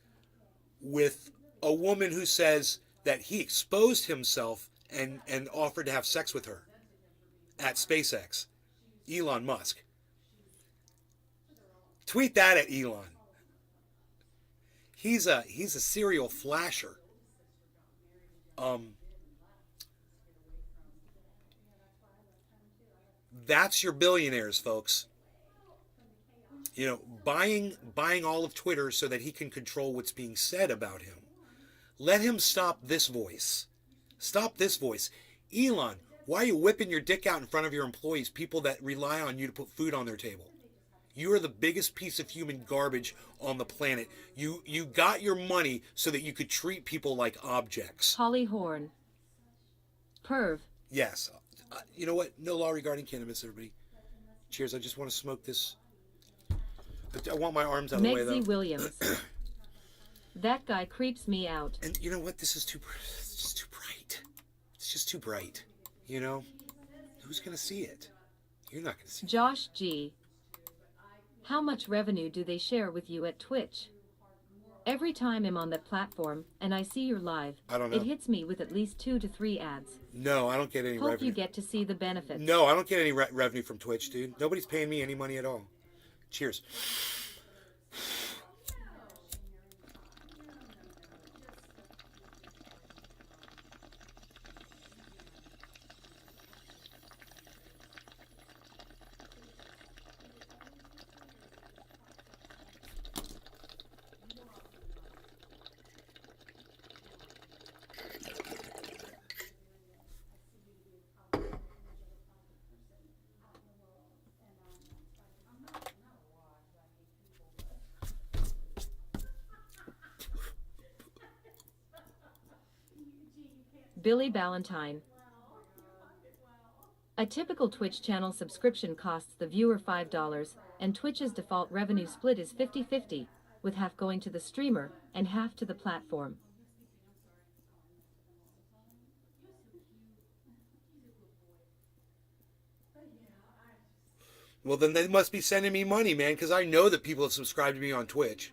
with a woman who says that he exposed himself and offered to have sex with her at SpaceX. Elon Musk. Tweet that at Elon. He's a serial flasher. That's your billionaires, folks. Buying all of Twitter so that he can control what's being said about him. Let him stop this voice. Stop this voice. Elon, Why are you whipping your dick out in front of your employees, people that rely on you to put food on their table? You are the biggest piece of human garbage on the planet. You got your money so that you could treat people like objects. Holly Horn. Perv. Yes. You know what? No law regarding cannabis, everybody. Cheers. I just want to smoke this. I want my arms out of the way, Megzy though. Williams. That guy creeps me out. And you know what? This is it's just too bright. It's just too bright. You know? Who's going to see it? You're not going to see it. Josh G. How much revenue do they share with you at Twitch? Every time I'm on that platform and I see you're live, I don't know. it hits me with at least 2 to 3 ads. No, I don't get any Hope revenue. you get to see the benefits. No, I don't get any revenue from Twitch, dude. Nobody's paying me any money at all. Cheers. Billy Ballantyne. A typical Twitch channel subscription costs the viewer $5, and Twitch's default revenue split is 50-50, with half going to the streamer and half to the platform. Well, then they must be sending me money, man, because I know that people have subscribed to me on Twitch.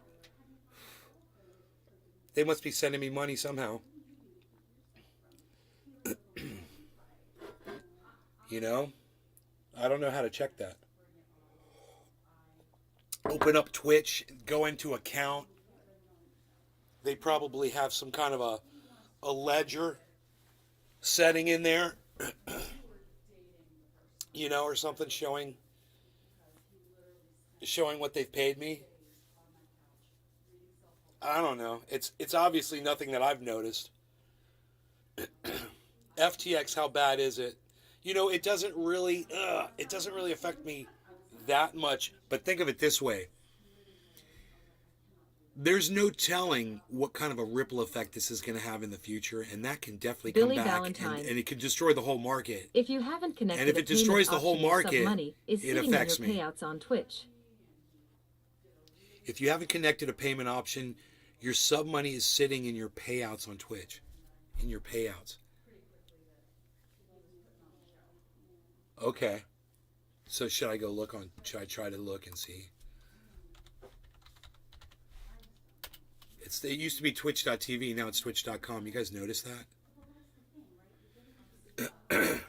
They must be sending me money somehow. You know? I don't know how to check that. Open up Twitch, go into account. They probably have some kind of a ledger setting in there. You know, or something showing what they've paid me. I don't know. It's obviously nothing that I've noticed. FTX, how bad is it? You know, it doesn't really affect me that much. But think of it this way. There's no telling what kind of a ripple effect this is going to have in the future, and that can definitely Billy come back, Valentine. and it can destroy the whole market. If you haven't connected, And if it destroys the whole market, money is it sitting affects in your me. payouts on Twitch. If you haven't connected a payment option, your sub money is sitting in your payouts on Twitch. In your payouts. Okay. So should I try to look and see? It used to be twitch.tv, now it's twitch.com. You guys notice that?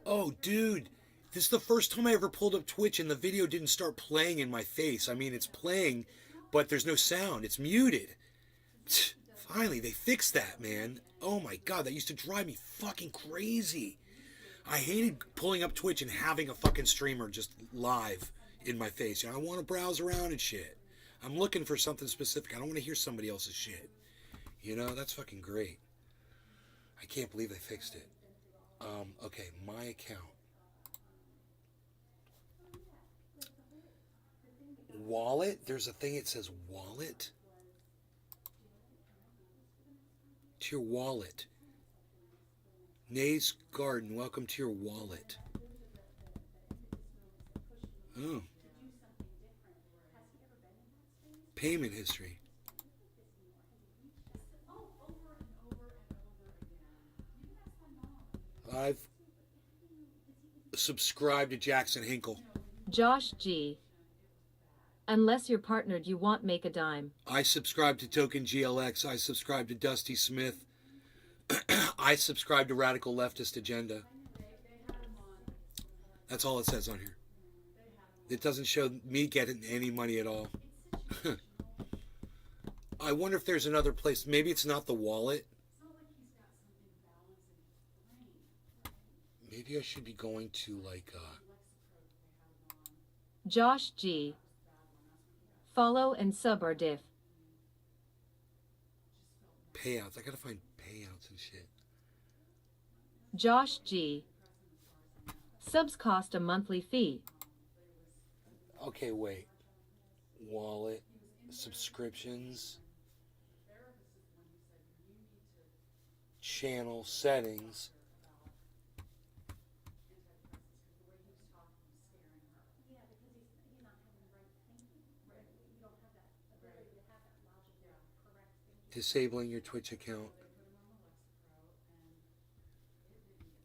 Oh, dude. This is the first time I ever pulled up Twitch and the video didn't start playing in my face. I mean, it's playing, but there's no sound. It's muted. Finally, they fixed that, man. Oh my God, that used to drive me fucking crazy. I hated pulling up Twitch and having a fucking streamer just live in my face. You know, I want to browse around and shit. I'm looking for something specific. I don't want to hear somebody else's shit. You know, that's fucking great. I can't believe they fixed it. Okay, my account. Wallet? There's a thing that says wallet. To your wallet. Nay's Garden, welcome to your wallet. Oh. Payment history. I've subscribed to Jackson Hinkle. Josh G. Unless you're partnered, you won't make a dime. I subscribe to Token GLX. I subscribe to Dusty Smith. I subscribe to Radical Leftist Agenda. That's all it says on here. It doesn't show me getting any money at all. I wonder if there's another place. Maybe it's not the wallet. Maybe I should be going to like Josh G. Follow and sub our diff. payouts. I gotta find payouts and shit. Josh G. Subs cost a monthly fee. Okay, wait. Wallet, subscriptions, channel settings. Yeah, because he's not having right thinking. Right. You don't have that ability to have that logical, correct thinking. Disabling your Twitch account.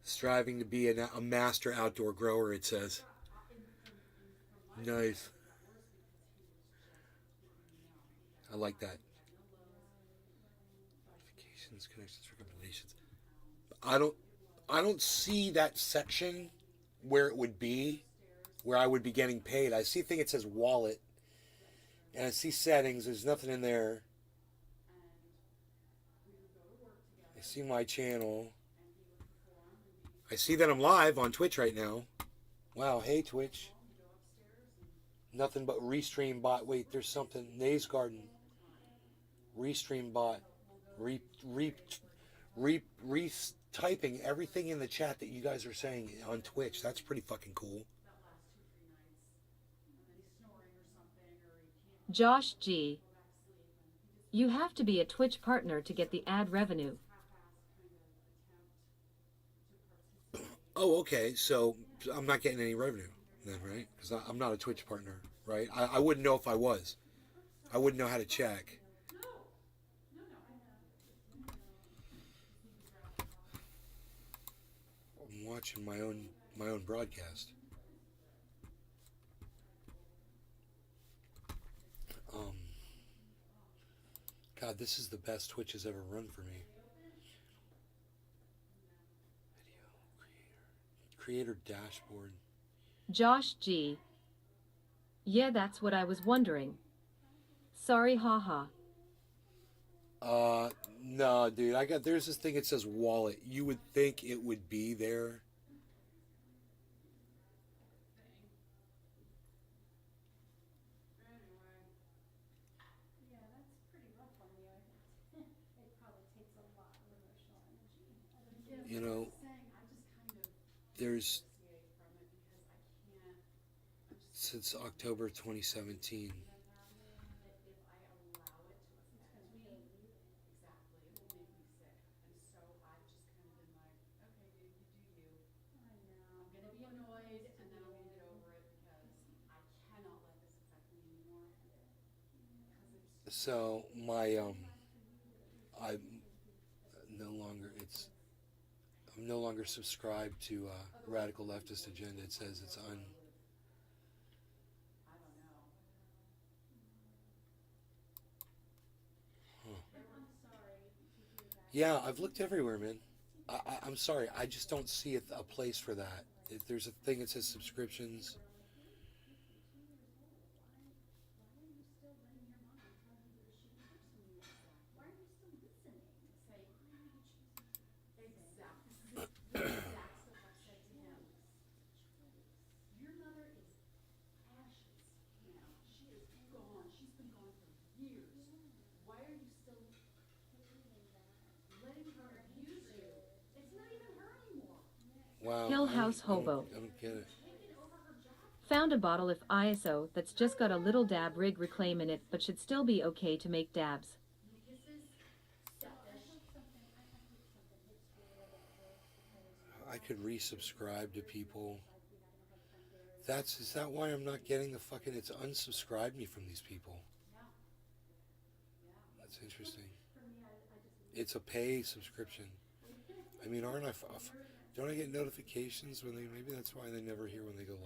Striving to be a master outdoor grower, it says. Nice. I like that. Notifications, connections, recommendations. I don't see that section where it would be, where I would be getting paid. I see a thing that says wallet, and I see settings. There's nothing in there. I see my channel. I see that I'm live on Twitch right now. Wow, hey Twitch. Nothing but restream bot. Wait, there's something. Nays Garden. Restream bot. Typing everything in the chat that you guys are saying on Twitch. That's pretty fucking cool. Josh G. You have to be a Twitch partner to get the ad revenue. Oh, okay. So I'm not getting any revenue then, right? Because I'm not a Twitch partner, right? I wouldn't know if I was. I wouldn't know how to check. I'm watching my own broadcast. God, this is the best Twitch has ever run for me. Video creator dashboard. Josh G. Yeah, that's what I was wondering. Sorry, haha. No, dude. There's this thing that says wallet. You would think it would be there. Yeah, that's pretty rough on you. It probably takes a lot of emotional energy. You know, there's since October 2017. So I'm no longer subscribed to Radical Leftist Agenda. It says it's Yeah, I've looked everywhere, man. I'm sorry, I just don't see a place for that. If there's a thing that says subscriptions. Wow, Hill House Hobo. I don't get it. Found a bottle of ISO that's just got a little dab rig reclaim in it, but should still be okay to make dabs. I could resubscribe to people. Is that why I'm not getting the fucking? It's unsubscribed me from these people. That's interesting. It's a pay subscription. I mean, don't I get notifications when maybe that's why they never hear when they go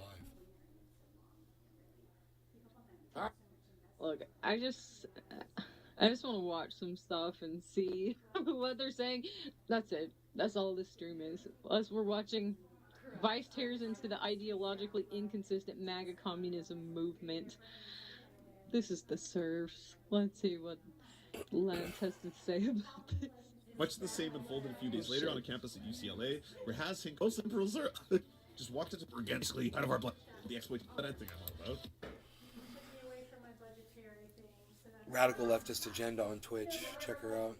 live. Look, I just want to watch some stuff and see what they're saying. That's it. That's all this stream is. Plus, we're watching Vice tears into the ideologically inconsistent MAGA communism movement. This is the serfs. Let's see what Lance has to say about this. Much the same unfolded a few days later on a campus at UCLA, where most liberals are just walked into organically out of our blood. The exploit that I think I'm all about. Radical Leftist Agenda on Twitch. Check her out.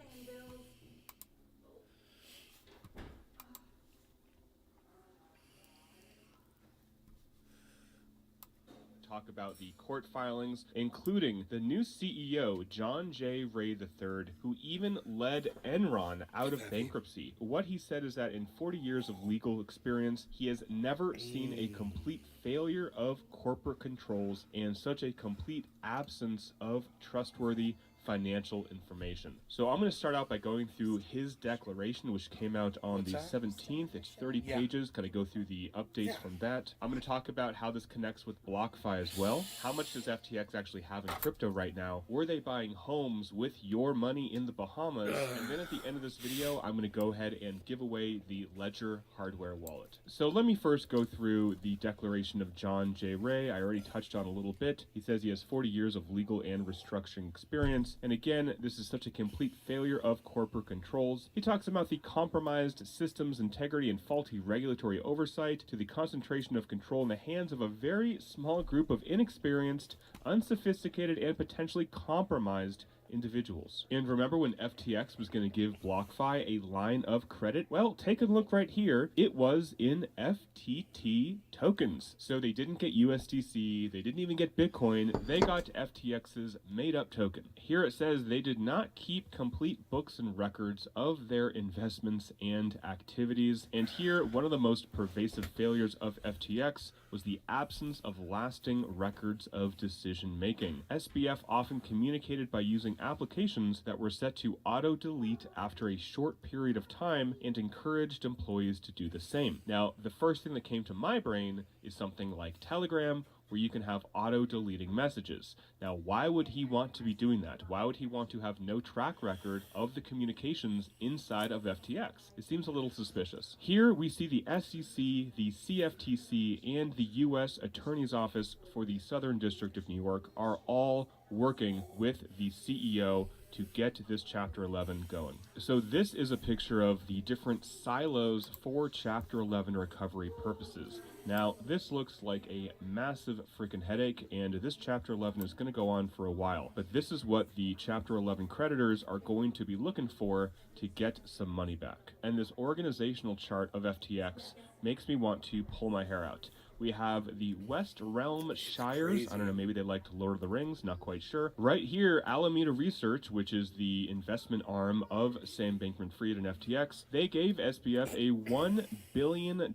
talk about the court filings, including the new CEO, John J. Ray III, who even led Enron out of bankruptcy. What he said is that in 40 years of legal experience, he has never seen a complete failure of corporate controls and such a complete absence of trustworthy financial information. So I'm going to start out by going through his declaration, which came out on the 17th. It's 30 pages. Kind of go through the updates from that. I'm going to talk about how this connects with BlockFi as well. How much does FTX actually have in crypto right now? Were they buying homes with your money in the Bahamas? And then at the end of this video, I'm going to go ahead and give away the Ledger hardware wallet. So let me first go through the declaration of John J. Ray. I already touched on a little bit. He says he has 40 years of legal and restructuring experience. And again, this is such a complete failure of corporate controls. He talks about the compromised systems integrity and faulty regulatory oversight to the concentration of control in the hands of a very small group of inexperienced, unsophisticated, and potentially compromised individuals. And remember when FTX was going to give BlockFi a line of credit? Well, take a look right here. It was in FTT tokens. So they didn't get USDC, they didn't even get Bitcoin, they got FTX's made-up token. Here it says they did not keep complete books and records of their investments and activities. And here, one of the most pervasive failures of FTX was the absence of lasting records of decision making. SBF often communicated by using applications that were set to auto-delete after a short period of time and encouraged employees to do the same. Now, the first thing that came to my brain is something like Telegram, where you can have auto-deleting messages. Now, why would he want to be doing that? Why would he want to have no track record of the communications inside of FTX? It seems a little suspicious. Here we see the SEC, the CFTC, and the U.S. Attorney's Office for the Southern District of New York are all working with the CEO to get this Chapter 11 going. So this is a picture of the different silos for Chapter 11 recovery purposes. Now, this looks like a massive freaking headache, and this Chapter 11 is going to go on for a while. But this is what the Chapter 11 creditors are going to be looking for to get some money back. And this organizational chart of FTX makes me want to pull my hair out. We have the West Realm Shires. I don't know, maybe they liked Lord of the Rings, not quite sure. Right here, Alameda Research, which is the investment arm of Sam Bankman-Fried and FTX, they gave SBF a $1 billion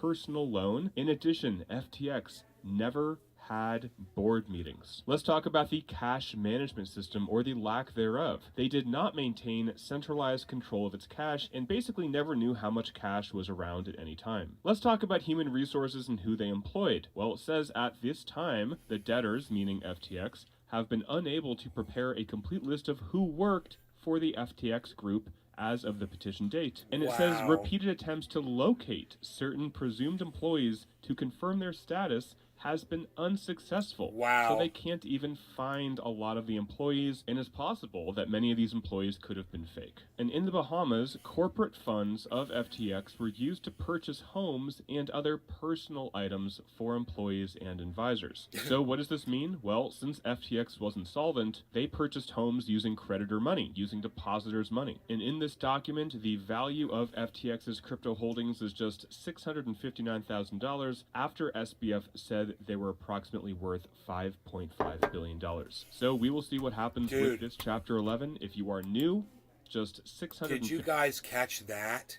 personal loan. In addition, FTX never had board meetings. Let's talk about the cash management system, or the lack thereof. They did not maintain centralized control of its cash and basically never knew how much cash was around at any time. Let's talk about human resources and who they employed. Well, it says at this time, the debtors, meaning FTX, have been unable to prepare a complete list of who worked for the FTX group as of the petition date. And it says repeated attempts to locate certain presumed employees to confirm their status has been unsuccessful. So they can't even find a lot of the employees, and it's possible that many of these employees could have been fake. And in the Bahamas, corporate funds of FTX were used to purchase homes and other personal items for employees and advisors. So what does this mean? Well, since FTX was insolvent, they purchased homes using creditor money, using depositors' money. And in this document, the value of FTX's crypto holdings is just $659,000 after SBF said they were approximately worth $5.5 billion. So we will see what happens with this Chapter 11. If you are new, just 600. Did you guys catch that?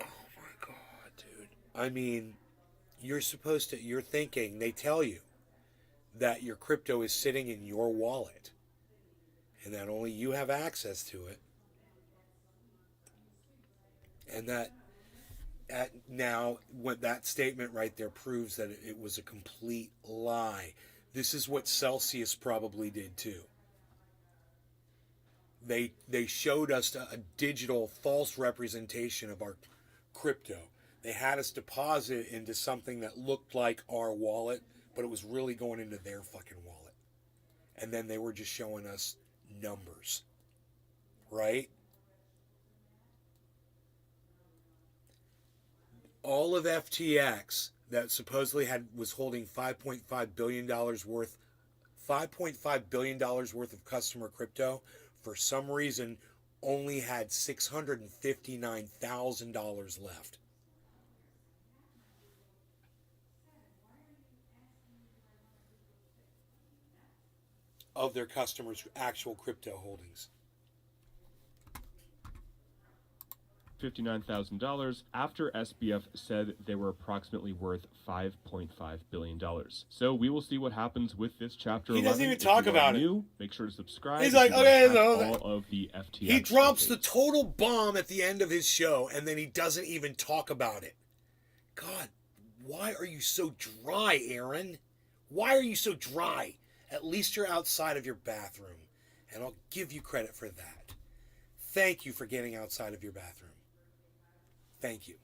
Oh my god, dude. I mean, you're thinking, they tell you that your crypto is sitting in your wallet and that only you have access to it. And that now, what that statement right there proves that it was a complete lie. This is what Celsius probably did too. They showed us a digital false representation of our crypto. They had us deposit into something that looked like our wallet, but it was really going into their fucking wallet. And then they were just showing us numbers. Right? All of FTX that supposedly was holding $5.5 billion worth of customer crypto, for some reason only had $659,000 left. of their customers' actual crypto holdings. $59,000 after SBF said they were approximately worth $5.5 billion. So we will see what happens with this chapter. He doesn't 11. even talk If you are about it. new, make sure to subscribe. He's if like, you wanna okay, catch no, all of the FTX he drops the updates. total bomb at the end of his show, and then he doesn't even talk about it. God, why are you so dry, Aaron? Why are you so dry? At least you're outside of your bathroom, and I'll give you credit for that. Thank you for getting outside of your bathroom. Thank you.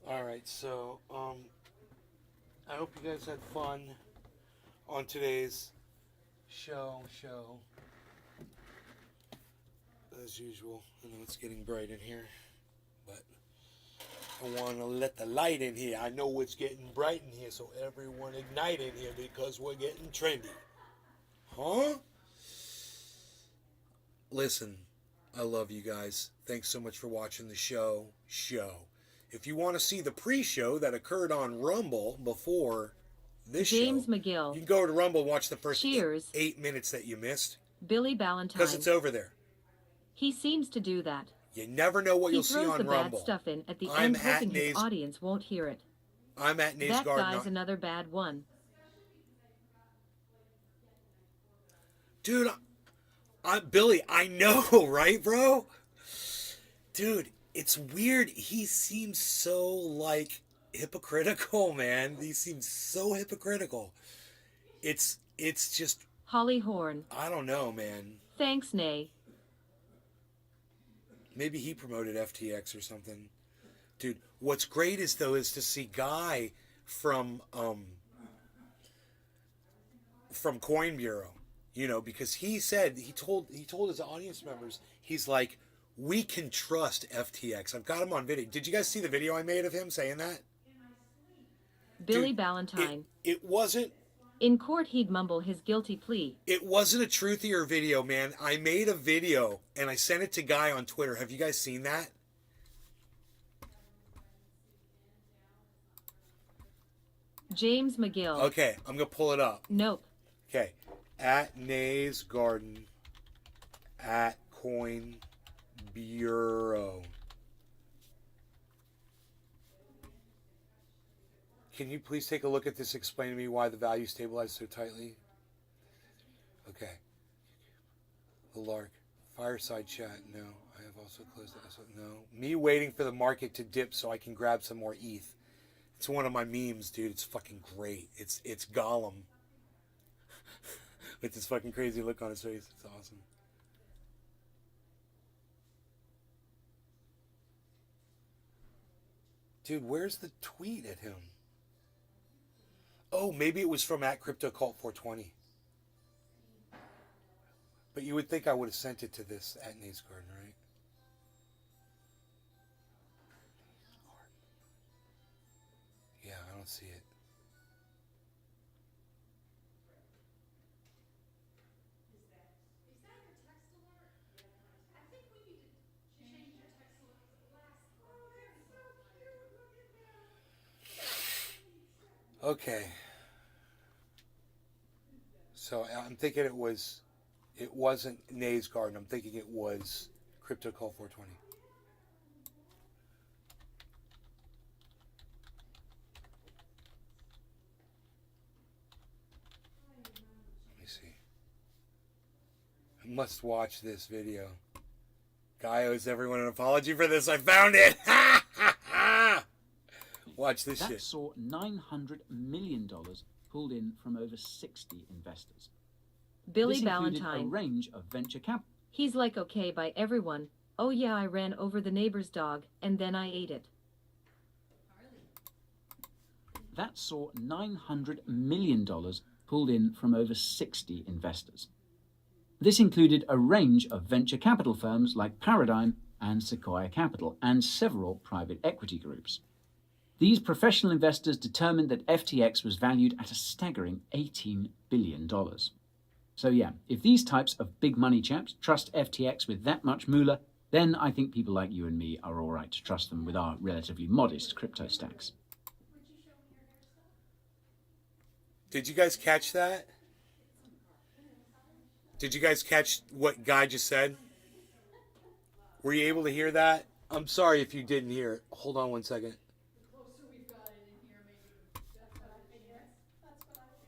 All right, so I hope you guys had fun on today's show. As usual, I know it's getting bright in here, but I want to let the light in here. I know it's getting bright in here, so everyone ignite in here because we're getting trendy. Huh? Listen, I love you guys. Thanks so much for watching the show. If you want to see the pre-show that occurred on Rumble before this James show, McGill. you can go to Rumble and watch the first Cheers. 8 minutes that you missed. Billy Ballantyne. Because it's over there. He seems to do that. You never know what He you'll see throws on the Rumble. bad stuff in at the I'm end, at hoping his Nays- audience won't hear it. I'm at Nays That Garden. guy's another bad one. Dude, Billy, I know, right, bro? Dude, it's weird. He seems so, like, hypocritical, man. He seems so hypocritical. It's just, Holly Horn. I don't know, man. Thanks, Nay. Maybe he promoted FTX or something. Dude, what's great is to see Guy from Coin Bureau, you know, because he told his audience members, he's like, we can trust FTX. I've got him on video. Did you guys see the video I made of him saying that? Billy Dude, Ballantyne. It wasn't. In court, he'd mumble his guilty plea. It wasn't a truthier video, man. I made a video and I sent it to Guy on Twitter. Have you guys seen that? James McGill. Okay, I'm gonna pull it up. Nope. Okay, at Nays Garden, at Coin Bureau. Can you please take a look at this? Explain to me why the value stabilized so tightly. Okay. The Lark. Fireside chat. No. I have also closed that. So no. Me waiting for the market to dip so I can grab some more ETH. It's one of my memes, dude. It's fucking great. It's Gollum. With this fucking crazy look on his face. It's awesome. Dude, where's the tweet at him? Oh, maybe it was from @CryptoCult420. But you would think I would have sent it to this at Nate's Garden, right? Yeah, I don't see it. Okay. So I'm thinking it wasn't Nays Garden. I'm thinking it was CryptoCult420. Let me see. I must watch this video. Guy owes everyone an apology for this. I found it! Watch this That shit. saw $900 million pulled in from over 60 investors. Billy This included a Ballantyne. range of venture capital. He's like okay by everyone. Oh yeah, I ran over the neighbor's dog, and then I ate it. That saw $900 million pulled in from over 60 investors. This included a range of venture capital firms like Paradigm and Sequoia Capital, and several private equity groups. These professional investors determined that FTX was valued at a staggering $18 billion. So yeah, if these types of big money chaps trust FTX with that much moolah, then I think people like you and me are all right to trust them with our relatively modest crypto stacks. Did you guys catch that? Did you guys catch what Guy just said? Were you able to hear that? I'm sorry if you didn't hear it. Hold on one second.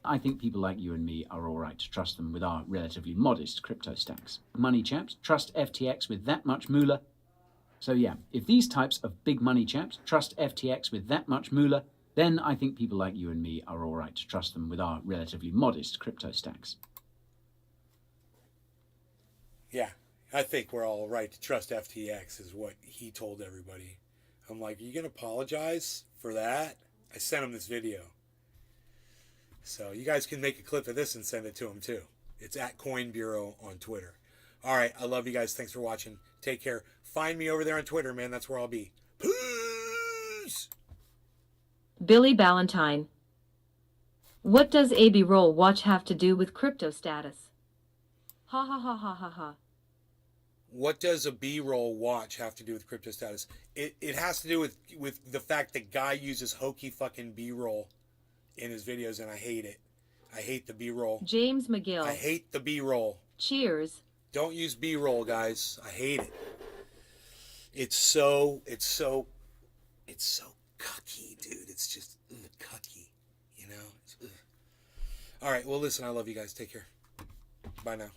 I think people like you and me are all right to trust them with our relatively modest crypto stacks. Money chaps trust FTX with that much moolah. So yeah, if these types of big money chaps trust FTX with that much moolah, then I think people like you and me are all right to trust them with our relatively modest crypto stacks. Yeah, I think we're all right to trust FTX is what he told everybody. I'm like, are you going to apologize for that? I sent him this video. So you guys can make a clip of this and send it to him too. It's at Coin Bureau on Twitter. All right, I love you guys. Thanks for watching. Take care. Find me over there on Twitter, man. That's where I'll be. Peace! Billy Ballantyne. What does AB Roll Watch have to do with crypto status? Ha ha ha ha ha ha. What does a B-roll watch have to do with crypto status? It has to do with the fact that Guy uses hokey fucking B-roll in his videos, and I hate it. I hate the B-roll. James McGill. I hate the B-roll. Cheers. Don't use B-roll, guys. I hate it. It's so cucky, dude. It's just cucky, you know? All right, well, listen, I love you guys. Take care. Bye now.